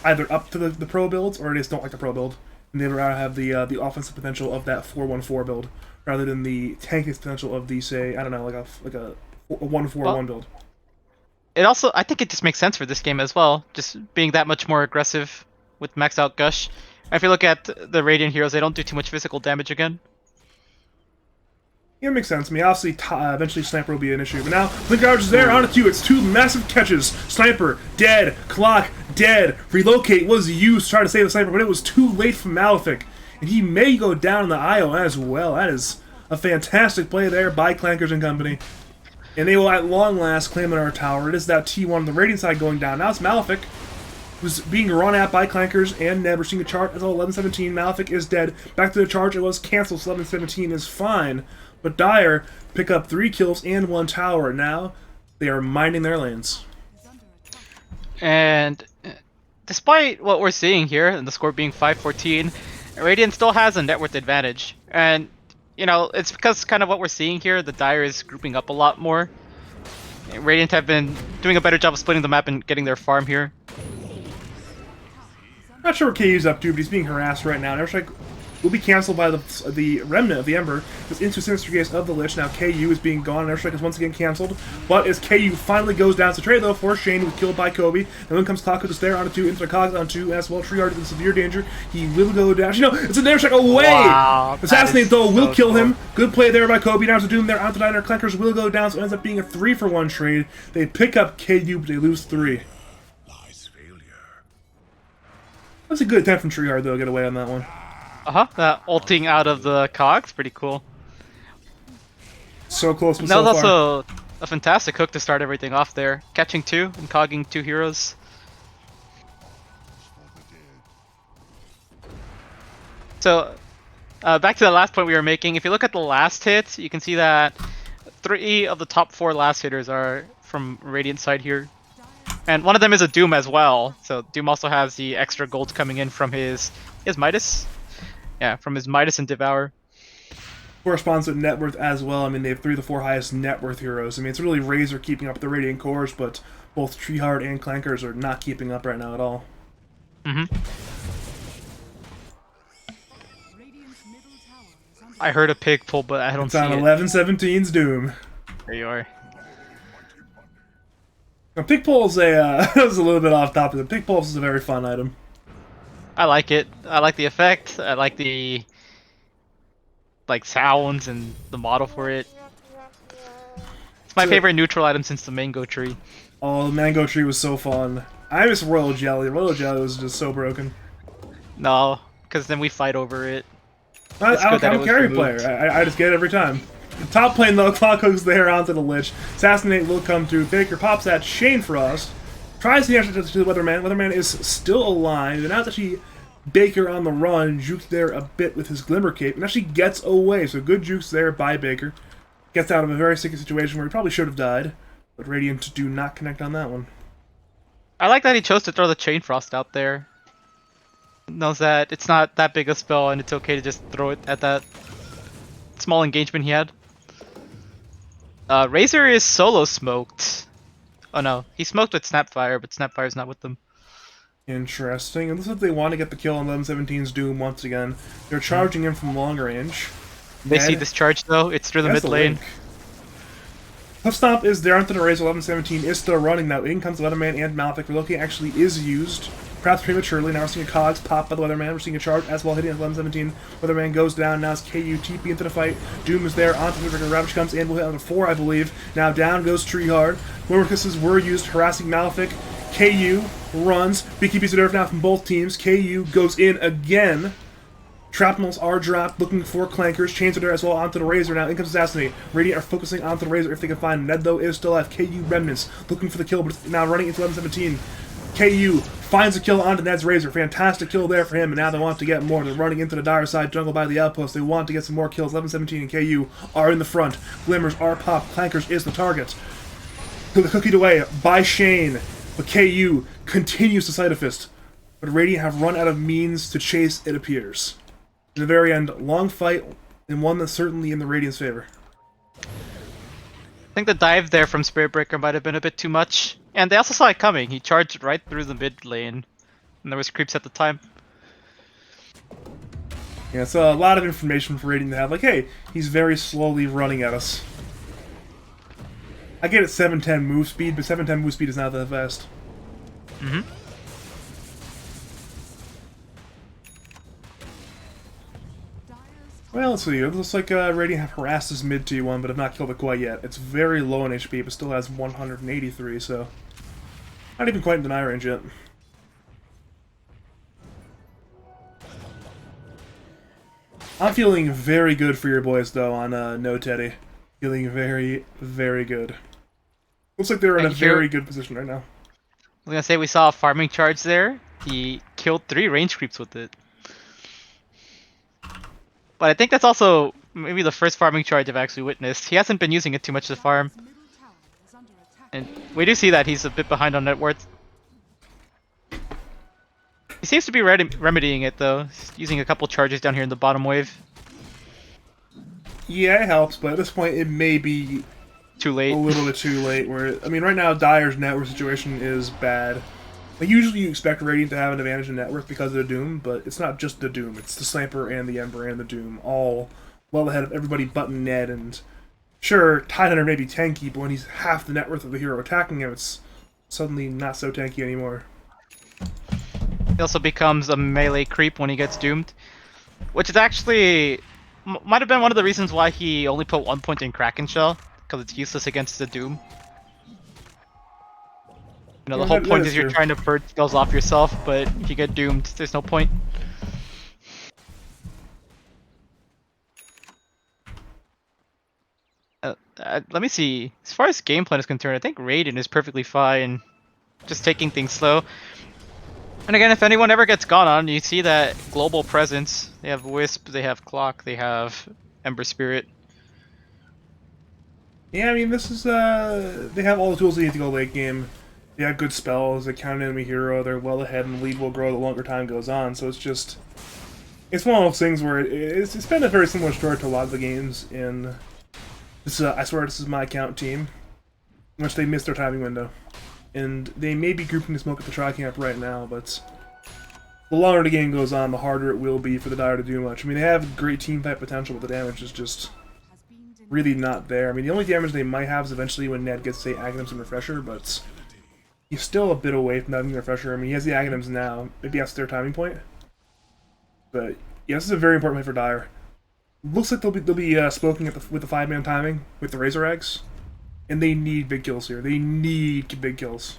either up to the pro builds, or they just don't like the pro build. And they'd rather have the offensive potential of that 4-1-4 build, rather than the tanking potential of the, say, I don't know, like a 1-4-1 build. It also, I think it just makes sense for this game as well, just being that much more aggressive with max out Gush. If you look at the Radiant heroes, they don't do too much physical damage again. Yeah, it makes sense. I mean, obviously, eventually Sniper will be an issue, but now Blinkgouge is there on it too. It's 2 massive catches. Sniper, dead. Clock, dead. Relocate was used to try to save the Sniper, but it was too late for Malefic. And he may go down in the IO as well. That is a fantastic play there by Clankers and company. And they will at long last claim our tower. It is that T1 on the Radiant side going down. Now it's Malefic, who's being run at by Clankers and Ned. We're seeing a chart as 11-17. Malefic is dead. Back to the charge. It was canceled, so 11-17 is fine. But Dire pick up 3 kills and 1 tower. Now they are minding their lanes. And despite what we're seeing here, and the score being 5-14, Radiant still has a net worth advantage. And you know, it's because kind of what we're seeing here, the Dire is grouping up a lot more. Radiant have been doing a better job of splitting the map and getting their farm here. Not sure what KU's up to, but he's being harassed right now. Airstrike will be cancelled by the remnant of the Ember. It's into Sinister Gaze of the Lich. Now KU is being gone. Airstrike is once again cancelled. But as KU finally goes down to trade, though, for Shane was killed by Kobe. And then comes Clock with the Stare onto 2, into the Cogs on 2 as well. Treeheart is in severe danger. He will go down. You know, it's an Airstrike away! Wow, Assassinate, though, will kill him. Good play there by Kobe. Now to Doom there onto Diner. Clankers will go down, so it ends up being a 3-for-1 trade. They pick up KU, but they lose 3. That's a good attempt from Treeheart, though, get away on that one. That ulting out of the cogs, pretty cool. So close, but That so was far. also a fantastic hook to start everything off there. Catching 2 and cogging 2 heroes. So, back to the last point we were making. If you look at the last hit, you can see that 3 of the top 4 last hitters are from Radiant side here. And one of them is a Doom as well. So Doom also has the extra gold coming in from his Midas. Yeah, from his Midas and Devour. Corresponds with net worth as well. I mean, they have 3 of the 4 highest net worth heroes. I mean, it's really Razor keeping up with the Radiant cores, but both Treeheart and Clankers are not keeping up right now at all. I heard a pig pull, but I don't It's see on it. 11-17's Doom. There you are. Now, Pig Pull's a was a little bit off topic. The Pig Pulse is a very fun item. I like it. I like the effect. I like the sounds and the model for it. It's my favorite neutral item since the mango tree. Oh, the Mango Tree was so fun. I miss Royal Jelly. Royal Jelly was just so broken. No, because then we fight over it. I'm good that it a was carry removed. player. I just get it every time. The top lane, though, Clock hooks there onto the Lich. Assassinate will come through. Baker pops that Shane Frost. Tries the answer to the Weatherman. Weatherman is still alive. And now it's actually Baker on the run. Jukes there a bit with his Glimmer Cape. And actually gets away. So good jukes there by Baker. Gets out of a very sticky situation where he probably should have died. But Radiant do not connect on that one. I like that he chose to throw the Chain Frost out there. Knows that it's not that big a spell and it's okay to just throw it at that small engagement he had. Razor is solo smoked. Oh no, he smoked with Snapfire, but Snapfire's not with them. Interesting. And this is what they want to get the kill on 11-17's Doom once again. They're charging in from long range. They see Ned this charge though, it's through the has mid lane. link. Tough Stomp is there onto the Razor. 11-17 is still running now. In comes the Weatherman and Malefic. Relocating actually is used. Perhaps prematurely. Now we're seeing a Cogs pop by the Weatherman. We're seeing a charge as well hitting at 11-17. Weatherman goes down. Now it's KU TP into the fight. Doom is there. Onto the Ravage comes in. We'll hit on the 4, I believe. Now down goes Treehard. More kisses were used, harassing Malefic. KU runs. Big piece of nerf now from both teams. KU goes in again. Shrapnels are dropped, looking for Clankers. Chains are there as well onto the Razor now. In comes Assassinate. Radiant are focusing onto the Razor if they can find him. Ned, though, is still alive. KU Remnants looking for the kill, but now running into 11-17. KU finds a kill onto Ned's Razor. Fantastic kill there for him, and now they want to get more. They're running into the dire side jungle by the outpost. They want to get some more kills. 11-17 and KU are in the front. Glimmers are popped. Clankers is the target. Cookied away by Shane, but KU continues to Sight of Fist. But Radiant have run out of means to chase, it appears. In the very end, long fight, and one that's certainly in the Radiant's favor. I think the dive there from Spirit Breaker might have been a bit too much. And they also saw it coming. He charged right through the mid lane. And there was creeps at the time. Yeah, it's a lot of information for Radiant to have. Like, hey, he's very slowly running at us. I get it 710 move speed, but 710 move speed is not that fast. Well, let's see. It looks like Radiant have harassed his mid T1, but have not killed it quite yet. It's very low in HP, but still has 183, so not even quite in deny range yet. I'm feeling very good for your boys, though, on No Teddy. Feeling very, very good. Looks like they're in a very good position right now. I was gonna say we saw a farming charge there. He killed 3 range creeps with it. But I think that's also maybe the first farming charge I've actually witnessed. He hasn't been using it too much to farm. And we do see that he's a bit behind on net worth. He seems to be remedying it though. He's using a couple charges down here in the bottom wave. Yeah, it helps, but at this point it may be Too late. a little bit too late. Where I mean, right now Dire's network situation is bad. Like, usually you expect Radiant to have an advantage in network because of the Doom, but it's not just the Doom. It's the Sniper and the Ember and the Doom, all well ahead of everybody but Ned. And sure, Tidehunter may be tanky, but when he's half the net worth of the hero attacking him, it's suddenly not so tanky anymore. He also becomes a melee creep when he gets doomed, which is actually might have been one of the reasons why he only put 1 point in Kraken Shell, because it's useless against the Doom. You know, the whole point is you're trying to bird spells off yourself, but if you get doomed, there's no point. Let me see. As far as game plan is concerned, I think Raiden is perfectly fine, just taking things slow. And again, if anyone ever gets gone on, you see that global presence. They have Wisp, they have Clock, they have Ember Spirit. Yeah, I mean, this is, they have all the tools they need to go late game. They have good spells, they count enemy hero, they're well ahead, and the lead will grow the longer time goes on, so it's just... It's one of those things where it's been a very similar story to a lot of the games in... This, I swear this is my account team, in which they missed their timing window. And they may be grouping the smoke at the tri-camp right now, but... The longer the game goes on, the harder it will be for the Dire to do much. I mean, they have great team fight potential, but the damage is just... really not there. I mean, the only damage they might have is eventually when Ned gets, say, Aghanims and Refresher, but he's still a bit away from having Refresher. I mean, he has the Aghanims now. Maybe that's their timing point. But, yeah, this is a very important play for Dire. Looks like they'll be smoking at with the 5-man timing, with the Razor Eggs. And they need big kills here. They need big kills.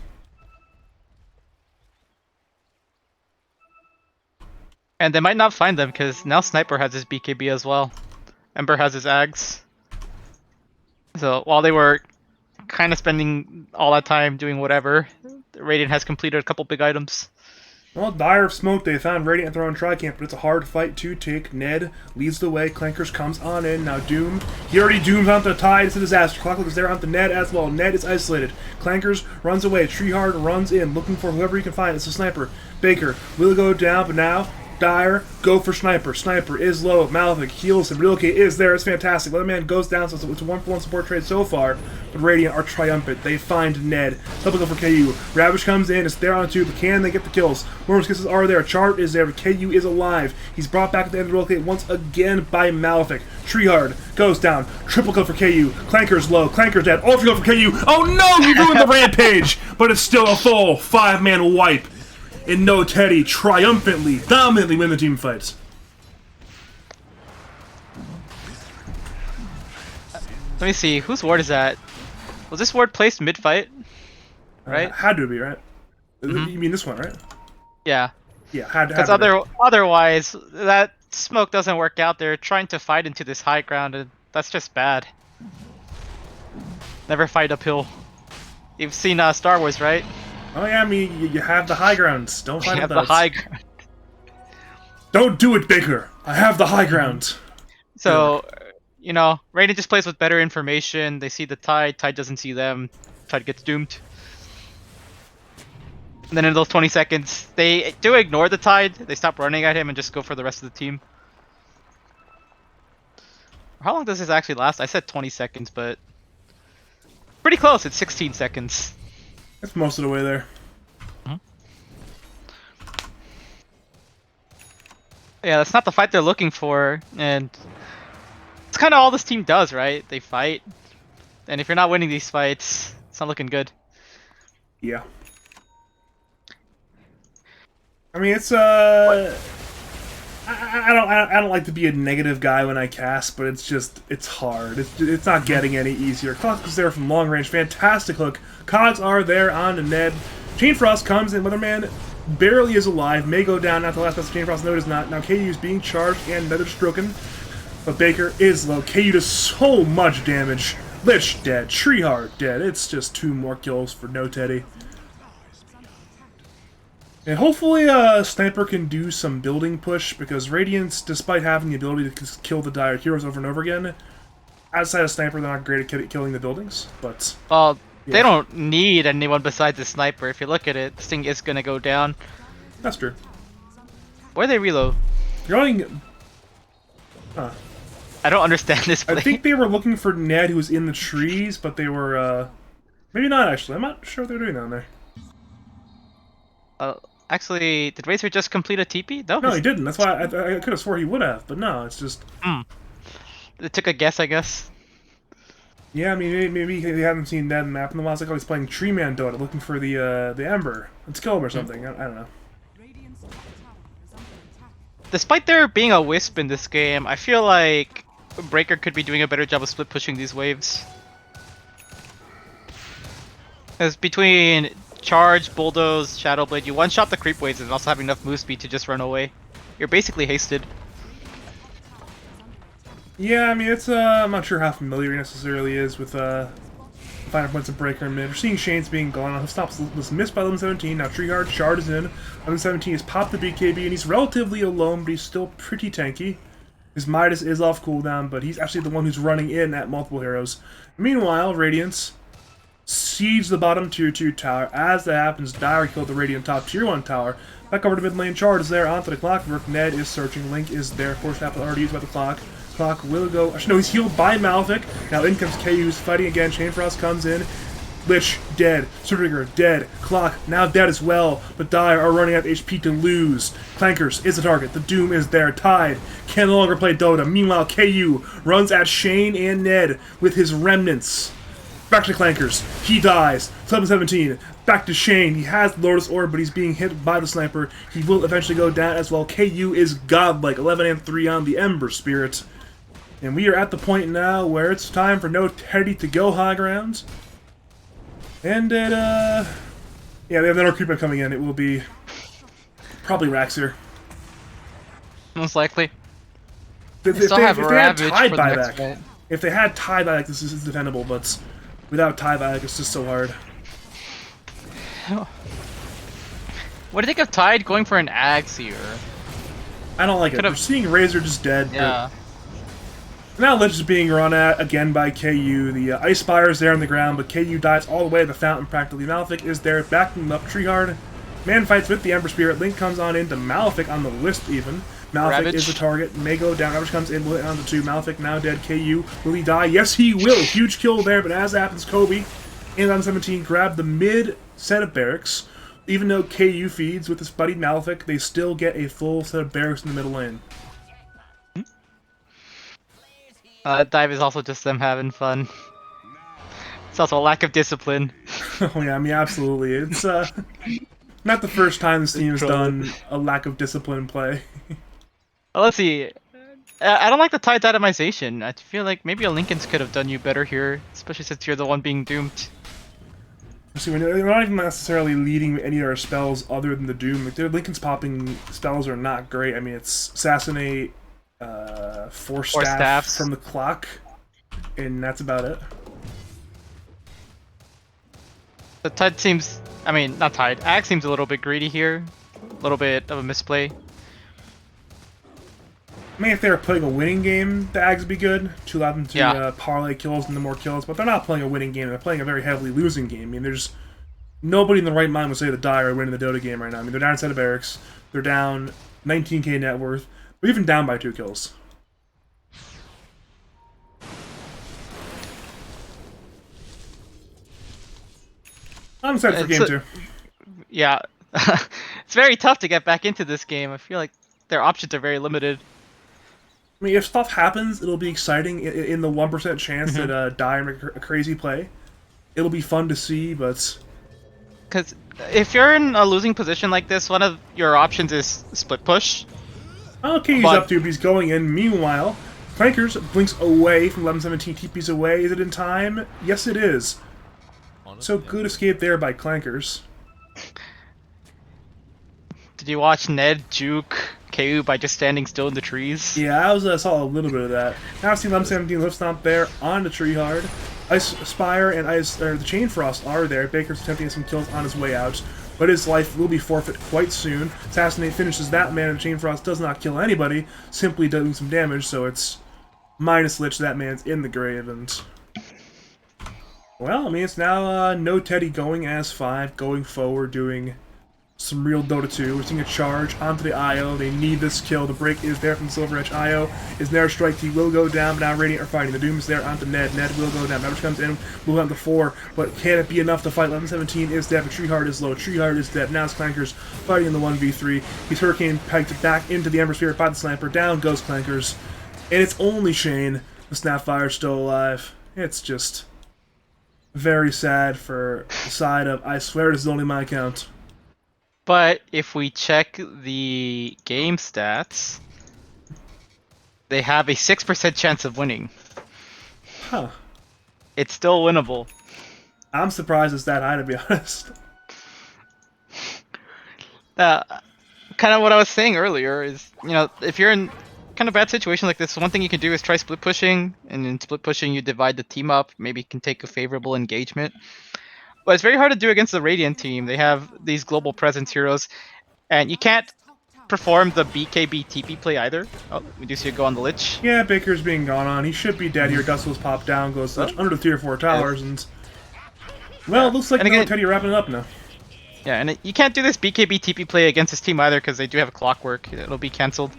And they might not find them, because now Sniper has his BKB as well. Ember has his Ags. So while they were kind of spending all that time doing whatever, Radiant has completed a couple big items. Well, Dire of smoke, they found Radiant throwing tri-camp, but it's a hard fight to take. Ned leads the way, Clankers comes on in, now Doom. He already dooms onto the Tide, it's a disaster. Clockwork is there onto Ned as well. Ned is isolated. Clankers runs away, Treehard runs in, looking for whoever he can find. It's a Sniper. Baker will go down, but now Dire, go for Sniper. Sniper is low. Malefic heals him. Relocate is there. It's fantastic. Other man goes down, so it's a 1-for-1 support trade so far. But Radiant are triumphant. They find Ned. Double for KU. Ravage comes in. It's there on 2, but can they get the kills? Worm's kisses are there. Chart is there, but KU is alive. He's brought back at the end of the relocate once again by Malefic. Treehard goes down. Triple kill for KU. Clanker's low. Clanker's dead. Ultra kill for KU. Oh no! You ruined the rampage! But it's still a full 5-man wipe. And No Teddy triumphantly, dominantly win the team fights. Let me see, whose ward is that? Was this ward placed mid-fight? Right? Had to be, right? You mean this one, right? Yeah. Yeah, had to Because be. otherwise, that smoke doesn't work out. They're trying to fight into this high ground, and that's just bad. Never fight uphill. You've seen Star Wars, right? Oh yeah, I mean, you have the high grounds. Don't fight You have with the us. high ground. Don't do it, Baker. I have the high ground. So, you know, Radiant just plays with better information. They see the Tide. Tide doesn't see them. Tide gets doomed. And then in those 20 seconds, they do ignore the Tide. They stop running at him and just go for the rest of the team. How long does this actually last? I said 20 seconds, but pretty close. It's 16 seconds. That's most of the way there. Yeah, that's not the fight they're looking for, and it's kind of all this team does, right? They fight, and if you're not winning these fights, it's not looking good. Yeah. I mean, it's I don't like to be a negative guy when I cast, but it's hard. It's not getting any easier. Cogs is there from long range, fantastic hook. Cogs are there on to Ned. Chain Frost comes in. Weatherman barely is alive. May go down. Not the last best of Chain Frost. No, it is not. Now KU is being charged and Nether Stroken, but Baker is low. KU does so much damage. Lich dead. Treeheart dead. It's just 2 more kills for No Teddy. And hopefully Sniper can do some building push, because Radiance, despite having the ability to kill the Dire heroes over and over again, outside of Sniper, they're not great at killing the buildings, but... Well, they don't need anyone besides the Sniper. If you look at it, this thing is going to go down. That's true. Where they reload? You're going... Huh. I don't understand this play. I think they were looking for Ned, who was in the trees, but they were, maybe not, actually. I'm not sure what they're doing down there. Actually, did Razor just complete a TP? No, he didn't. That's why I could have swore he would have, but no, it's just... They took a guess, I guess. Yeah, I mean, maybe they haven't seen Ned map in the while. It's like, oh, he's playing Tree Man Dota, looking for the Ember. Let's kill him or something. I don't know. Despite there being a Wisp in this game, I feel like Breaker could be doing a better job of split pushing these waves. Because between Charge, Bulldoze, Shadowblade, you one-shot the creep waves and also have enough move speed to just run away. You're basically hasted. Yeah, I mean, it's I'm not sure how familiar he necessarily is with finer points of breaker and mid. We're seeing Shane's being gone. He'll stop was missed by 1117. Now Treeguard Shard is in. 1117 has popped the BKB and he's relatively alone, but he's still pretty tanky. His Midas is off cooldown, but he's actually the one who's running in at multiple heroes. Meanwhile, Radiance siege the bottom tier 2 tower. As that happens, Dire killed the Radiant top tier 1 tower. Back over to mid lane, Chard is there onto the clockwork. Ned is searching. Link is there. Force Snap already used by the clock. Clock will go. Actually, no, he's healed by Malefic. Now in comes KU, who's fighting again. Chainfrost comes in. Lich, dead. Surtrigger, dead. Clock, now dead as well. But Dire are running out of HP to lose. Clankers is the target. The Doom is there. Tide can no longer play Dota. Meanwhile, KU runs at Shane and Ned with his remnants. Back to Clankers. He dies. 717. Back to Shane. He has the Lotus Orb, but he's being hit by the sniper. He will eventually go down as well. KU is godlike. 11 and 3 on the Ember Spirit. And we are at the point now where it's time for No Teddy to go high ground. And it, yeah, they have another creeper coming in. It will be probably Raxir. Most likely. If They still have they had Ravage Tide for the next buyback, fight. if they had Tide buyback, this is defendable. But without Tide buyback, it's just so hard. What do you think of Tide going for an Axe here? I don't like it. Could've- We're seeing Razor just dead. Yeah. But now Lich is being run at again by KU. The Ice Spire is there on the ground, but KU dies all the way to the fountain practically. Malefic is there, backing him up. Treeguard. Man fights with the Ember Spirit. Link comes on into Malefic on the Wisp even. Malefic Ravage. is the target. May go down. Ravage comes in, will hit on the 2. Malefic now dead. KU. Will he die? Yes, he will. Huge kill there, but as that happens, Kobe and on 17 grab the mid set of barracks. Even though KU feeds with his buddy Malefic, they still get a full set of barracks in the middle lane. Dive is also just them having fun. It's also a lack of discipline. Oh yeah, I mean absolutely. It's not the first time this team has done a lack of discipline play. Well, let's see. I don't like the Tide itemization. I feel like maybe a Lincoln's could have done you better here, especially since you're the one being doomed. See, we're not even necessarily leading any of our spells other than the Doom. Like, their Lincoln's popping spells are not great. I mean, it's Assassinate, Force Staff Staffs. from the clock, and that's about it. The Tide seems, I mean, not Tide. Axe seems a little bit greedy here. A little bit of a misplay. I mean, if they were playing a winning game, the Ags would be good to allow them to Yeah. parlay kills into more kills, but they're not playing a winning game. They're playing a very heavily losing game. I mean, there's nobody in the right mind would say the Dire are winning the Dota game right now. I mean, they're down a set of barracks. They're down 19k net worth. They're even down by 2 kills. I'm excited for It's game a- 2. Yeah. It's very tough to get back into this game. I feel like their options are very limited. I mean, if stuff happens, it'll be exciting in the 1% chance that Dire make a crazy play. It'll be fun to see, but Because if you're in a losing position like this, one of your options is split push. okay, he's But- up to, but he's going in. Meanwhile, Clankers blinks away from 1117, TP's away. Is it in time? Yes, it is. So good escape there by Clankers. Did you watch Ned juke KU by just standing still in the trees? Yeah, I saw a little bit of that. Now see 1117 Lift Stomp there on the tree hard. Ice Spire and the Chain Frost are there. Baker's attempting some kills on his way out, but his life will be forfeit quite soon. Assassinate finishes that man, and Chain Frost does not kill anybody, simply doing some damage, so it's minus Lich, that man's in the grave, and... Well, I mean, it's now No Teddy going as 5, going forward, doing some real Dota 2. We're seeing a charge onto the IO. They need this kill. The break is there from Silver Edge. IO is there. Strike T will go down, but now Radiant are fighting. The Doom is there onto Ned. Ned will go down. Maverick comes in, move on to 4, but can it be enough to fight? 1117 is dead, but Treeheart is low. Treeheart is dead. Now it's Clankers fighting in the 1v3. He's Hurricane pegged back into the Ember Spirit by the Sniper. Down goes Clankers. And it's only Shane. The Snapfire's still alive. It's just very sad for the side of, I swear this is only my account. But if we check the game stats, they have a 6% chance of winning. Huh. It's still winnable. I'm surprised it's that high, to be honest. Kind of what I was saying earlier is, you know, if you're in kind of bad situation like this, one thing you can do is try split pushing, and in split pushing you divide the team up. Maybe you can take a favorable engagement. But it's very hard to do against the Radiant team. They have these global presence heroes, and you can't perform the BKB TP play either. Oh, we do see it go on the Lich. Yeah, Baker's being gone on. He should be dead here. Dustle's popped down, goes under the 3 or 4 towers, and... Well, it looks like Teddy wrapping it up now. Yeah, and you can't do this BKB TP play against this team either because they do have a clockwork. It'll be cancelled.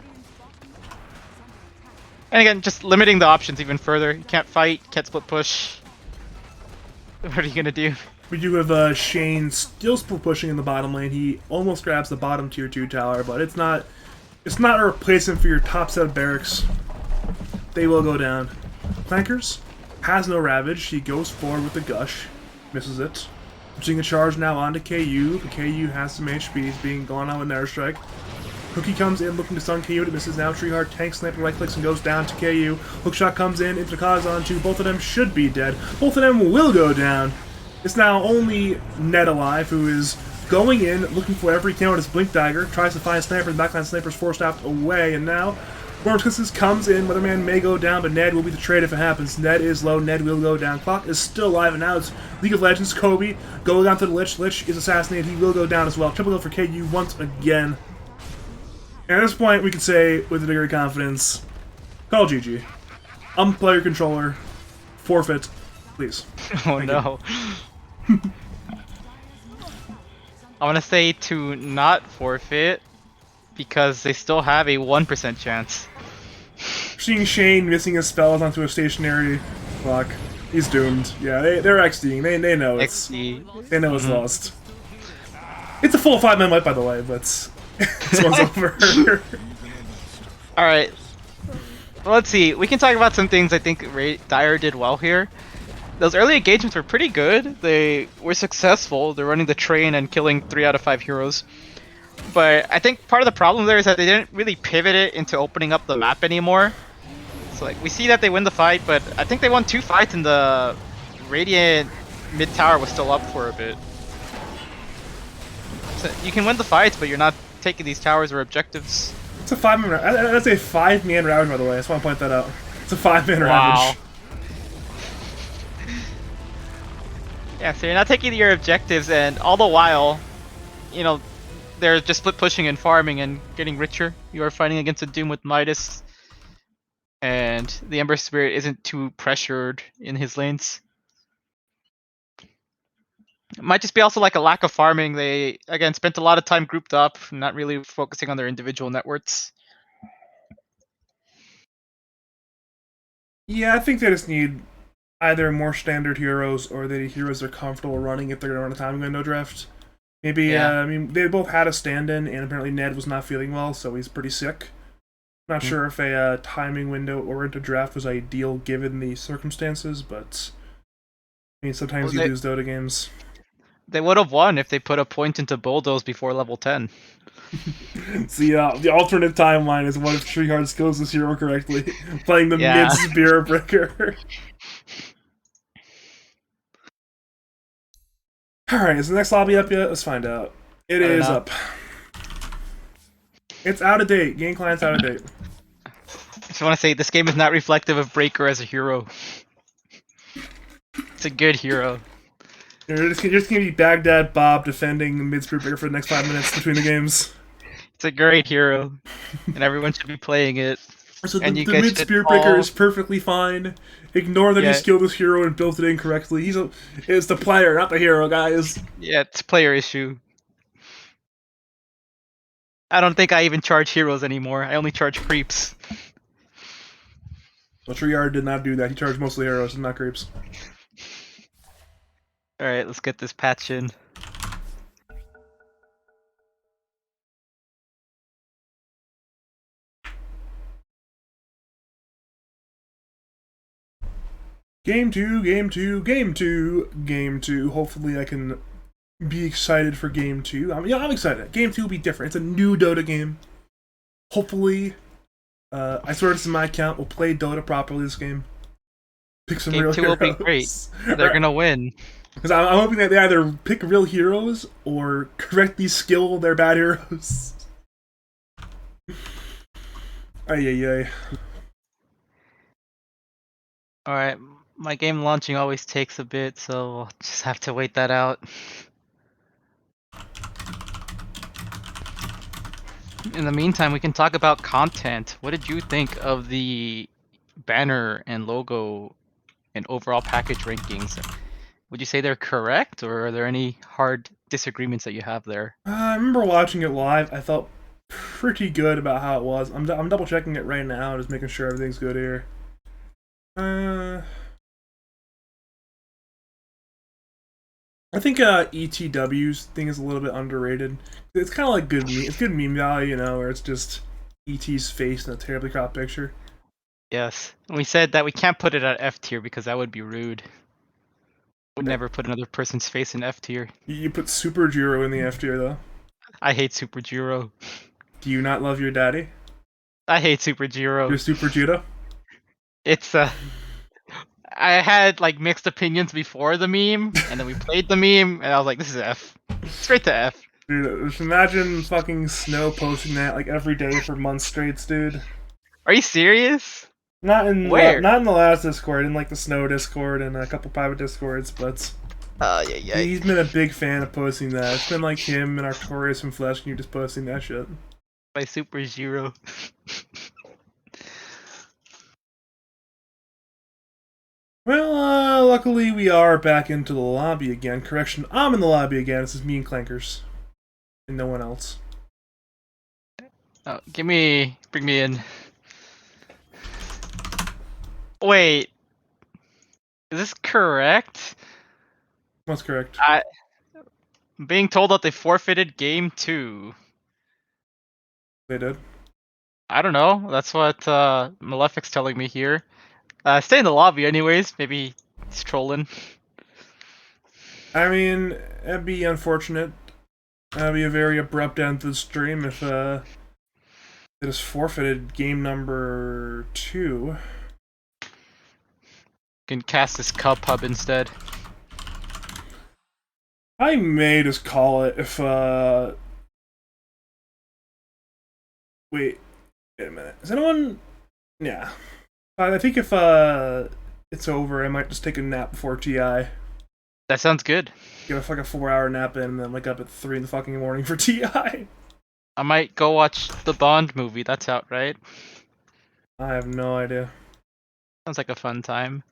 And again, just limiting the options even further. You can't fight, can't split push. What are you gonna do? We do have Shane still split pushing in the bottom lane. He almost grabs the bottom tier 2 tower, but it's not a replacement for your top set of barracks. They will go down. Clankers has no Ravage. He goes forward with the Gush. Misses it. Seeing a charge now onto KU, but KU has some HP. He's being gone on with Nether Strike. Cookie comes in looking to stun KU, but it misses now. Treeheart tank sniper right clicks and goes down to KU. Hookshot comes in into Kazan too. Both of them should be dead. Both of them will go down. It's now only Ned alive, who is going in, looking for every kill with his Blink Dagger, tries to find a sniper, the backline sniper's forced out away, and now Wormskisses comes in, Weatherman may go down, but Ned will be the trade if it happens. Ned is low, Ned will go down. Clock is still alive, and now it's League of Legends, Kobe, going down to the Lich. Lich is assassinated, he will go down as well. Triple kill for KU once again. And at this point, we can say, with a degree of confidence, call GG. Unplayer controller, forfeit, please. Oh no. I want to say to not forfeit, because they still have a 1% chance. Seeing Shane missing his spells onto a stationary clock, he's doomed. Yeah, they're XDing. They know it's they know it's lost. It's a full 5-man wipe, by the way, but this one's over. All right, well, let's see. We can talk about some things I think Dire did well here. Those early engagements were pretty good. They were successful. They're running the train and killing 3 out of 5 heroes. But I think part of the problem there is that they didn't really pivot it into opening up the map anymore. So like we see that they win the fight, but I think they won 2 fights and the Radiant mid tower was still up for a bit. So you can win the fights, but you're not taking these towers or objectives. It's a 5-man. That's a 5-man ravage, by the way. I just want to point that out. It's a 5-man ravage. Yeah, so you're not taking your objectives, and all the while, you know, they're just split pushing and farming and getting richer. You are fighting against a Doom with Midas, and the Ember Spirit isn't too pressured in his lanes. It might just be also like a lack of farming. They, again, spent a lot of time grouped up, not really focusing on their individual networks. Yeah, I think they just need either more standard heroes or the heroes they're comfortable running if they're going to run a timing window draft. Maybe, Yeah. I mean, they both had a stand-in, and apparently Ned was not feeling well, so he's pretty sick. Not sure if a timing window or into draft was ideal given the circumstances, but I mean, sometimes you lose Dota games. They would have won if they put a point into Bulldoze before level 10. So the alternate timeline is what if Treeheart skills this hero correctly, playing the mid-Spear Breaker. Alright, is the next lobby up yet? Let's find out. It is up. It's out of date. Game client's out of date. I just want to say, this game is not reflective of Breaker as a hero. It's a good hero. You're just going to be Baghdad Bob defending the mid-Spear Breaker for the next 5 minutes between the games. It's a great hero, and everyone should be playing it. So the mid-Spear Breaker is perfectly fine. Ignore that he skilled this hero and built it incorrectly. It's the player, not the hero, guys. Yeah, it's a player issue. I don't think I even charge heroes anymore. I only charge creeps. Well, Treeheart did not do that. He charged mostly heroes and not creeps. Alright, let's get this patch in. Game 2, Game 2, Game 2, Game 2. Hopefully I can be excited for Game 2. I'm excited. Game 2 will be different. It's a new Dota game. Hopefully, I swear this is my account, we'll play Dota properly this game. Pick some real heroes. Game 2 will be great. They're gonna win. Because I'm hoping that they either pick real heroes or correctly skill their bad heroes. Ay, ay, ay. Alright, my game launching always takes a bit, so we'll just have to wait that out. In the meantime, we can talk about content. What did you think of the banner and logo and overall package rankings? Would you say they're correct, or are there any hard disagreements that you have there? I remember watching it live. I felt pretty good about how it was. I'm double checking it right now, just making sure everything's good here. I think ETW's thing is a little bit underrated. It's kind of like good meme. It's good meme value, you know, where it's just ET's face in a terribly cropped picture. Yes. We said that we can't put it at F tier because that would be rude. Would never put another person's face in F tier. You put Super Jiro in the F tier though. I hate Super Jiro. Do you not love your daddy? I hate Super Jiro. Your Super Judo? It's I had like mixed opinions before the meme, and then we played the meme, and I was like, this is F. Straight to F. Dude, just imagine fucking Snow posting that like every day for months straight, dude. Are you serious? Not in Where? not in the last Discord, in like the Snow Discord and a couple private Discords, but Yeah. he's been a big fan of posting that. It's been like him and Artorias from Flesh and you just posting that shit. By Super Zero. Well, luckily we are back into the lobby again. Correction, I'm in the lobby again. This is me and Clankers. And no one else. Oh, bring me in. Wait. Is this correct? That's correct. I'm being told that they forfeited game 2. They did. I don't know. That's what Malefic's telling me here. Stay in the lobby anyways. Maybe he's trolling. I mean, it'd be unfortunate. That'd be a very abrupt end to the stream if it is forfeited game number 2. Can cast this Cub Hub instead. I may just call it if wait a minute. Is anyone? Yeah. I think if it's over, I might just take a nap before TI. That sounds good. Get a fucking 4-hour nap in, and then wake up at 3 in the fucking morning for TI. I might go watch the Bond movie. That's out, right? I have no idea. Sounds like a fun time.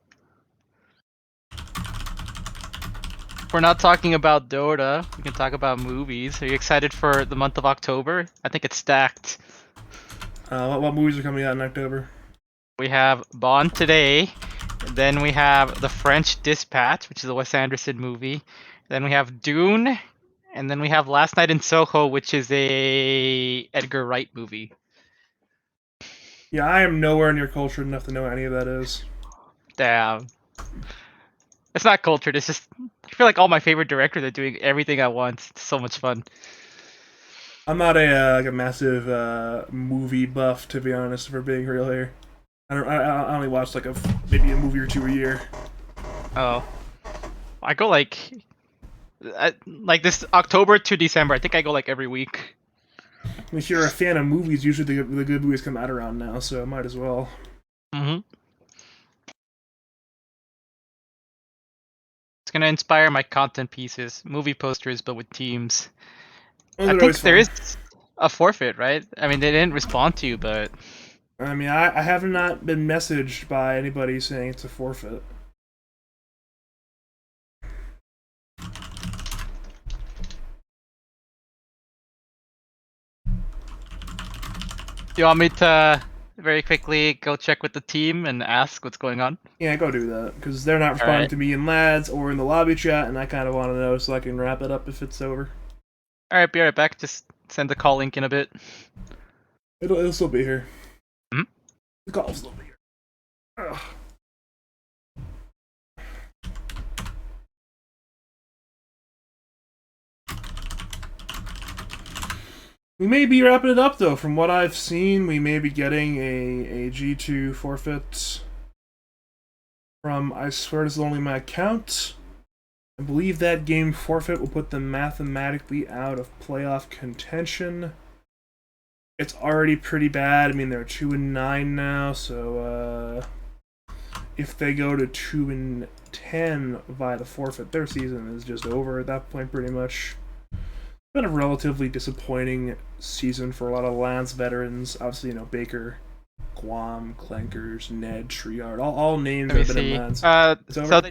We're not talking about Dota. We can talk about movies. Are you excited for the month of October? I think it's stacked. What movies are coming out in October? We have Bond today. Then we have The French Dispatch, which is a Wes Anderson movie. Then we have Dune. And then we have Last Night in Soho, which is a Edgar Wright movie. Yeah, I am nowhere near cultured enough to know what any of that is. Damn. It's not cultured, it's just... I feel like all my favorite directors are doing everything at once. It's so much fun. I'm not a massive movie buff, to be honest. If we're being real here, I only watch like maybe a movie or 2 a year. Oh, I go like this October to December. I think I go like every week. If you're a fan of movies, usually the good movies come out around now, so I might as well. Mm-hmm. It's gonna inspire my content pieces, movie posters, but with teams. I think there is a forfeit, right? I mean, they didn't respond to you, but... I mean, I have not been messaged by anybody saying it's a forfeit. Do you want me to very quickly go check with the team and ask what's going on? Yeah, go do that, because they're not responding to me in Lads or in the lobby chat, and I kind of want to know so I can wrap it up if it's over. Alright, be right back. Just send the call link in a bit. It'll still be here. Mm-hmm. The call will still be here. Ugh. We may be wrapping it up, though. From what I've seen, we may be getting a G2 forfeit from, I swear this is only my account. I believe that game forfeit will put them mathematically out of playoff contention. it's already pretty bad. I mean, they're 2-9 now, so if they go to 2-10 via the forfeit, their season is just over at that point, pretty much. Been a relatively disappointing season for a lot of Lance veterans. Obviously, Baker, Guam, Klenkers, Ned, Triard, all names Let me that have been see. in Lance. So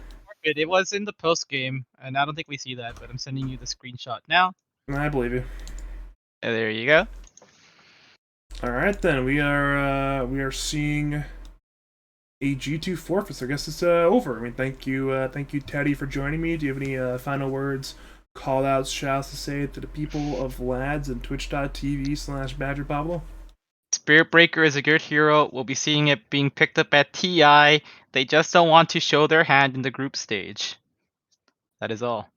it was in the post game, and I don't think we see that, but I'm sending you the screenshot now. I believe you. There you go. All right, then we are seeing a G2 forfeit. So I guess it's over. I mean, thank you, Teddy, for joining me. Do you have any final words, call outs, shouts to say to the people of Lads and twitch.tv/Badger Pablo? Spirit Breaker is a good hero. We'll be seeing it being picked up at TI. They just don't want to show their hand in the group stage. That is all.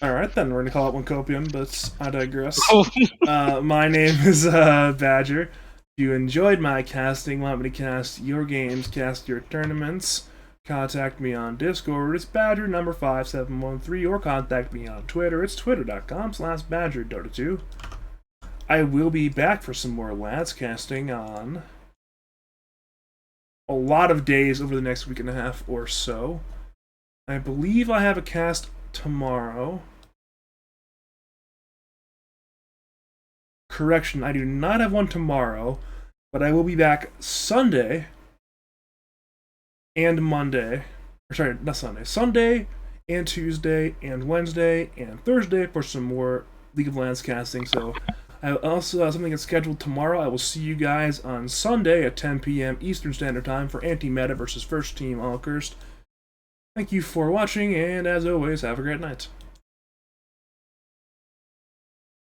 Alright then, we're gonna call it one copium, but I digress. My name is Badger. If you enjoyed my casting, want me to cast your games, cast your tournaments, contact me on Discord. It's Badger5713, or contact me on Twitter. It's twitter.com/BadgerDota2. I will be back for some more Lads casting on a lot of days over the next week and a half or so. I believe I have a cast tomorrow. Correction, I do not have one tomorrow, but I will be back Sunday and Monday. Or sorry, not Sunday. Sunday and Tuesday and Wednesday and Thursday for some more League of Legends casting. So I also have something that's scheduled tomorrow. I will see you guys on Sunday at 10 p.m. Eastern Standard Time for Anti-Meta versus First Team All Cursed. Thank you for watching, and as always, have a great night.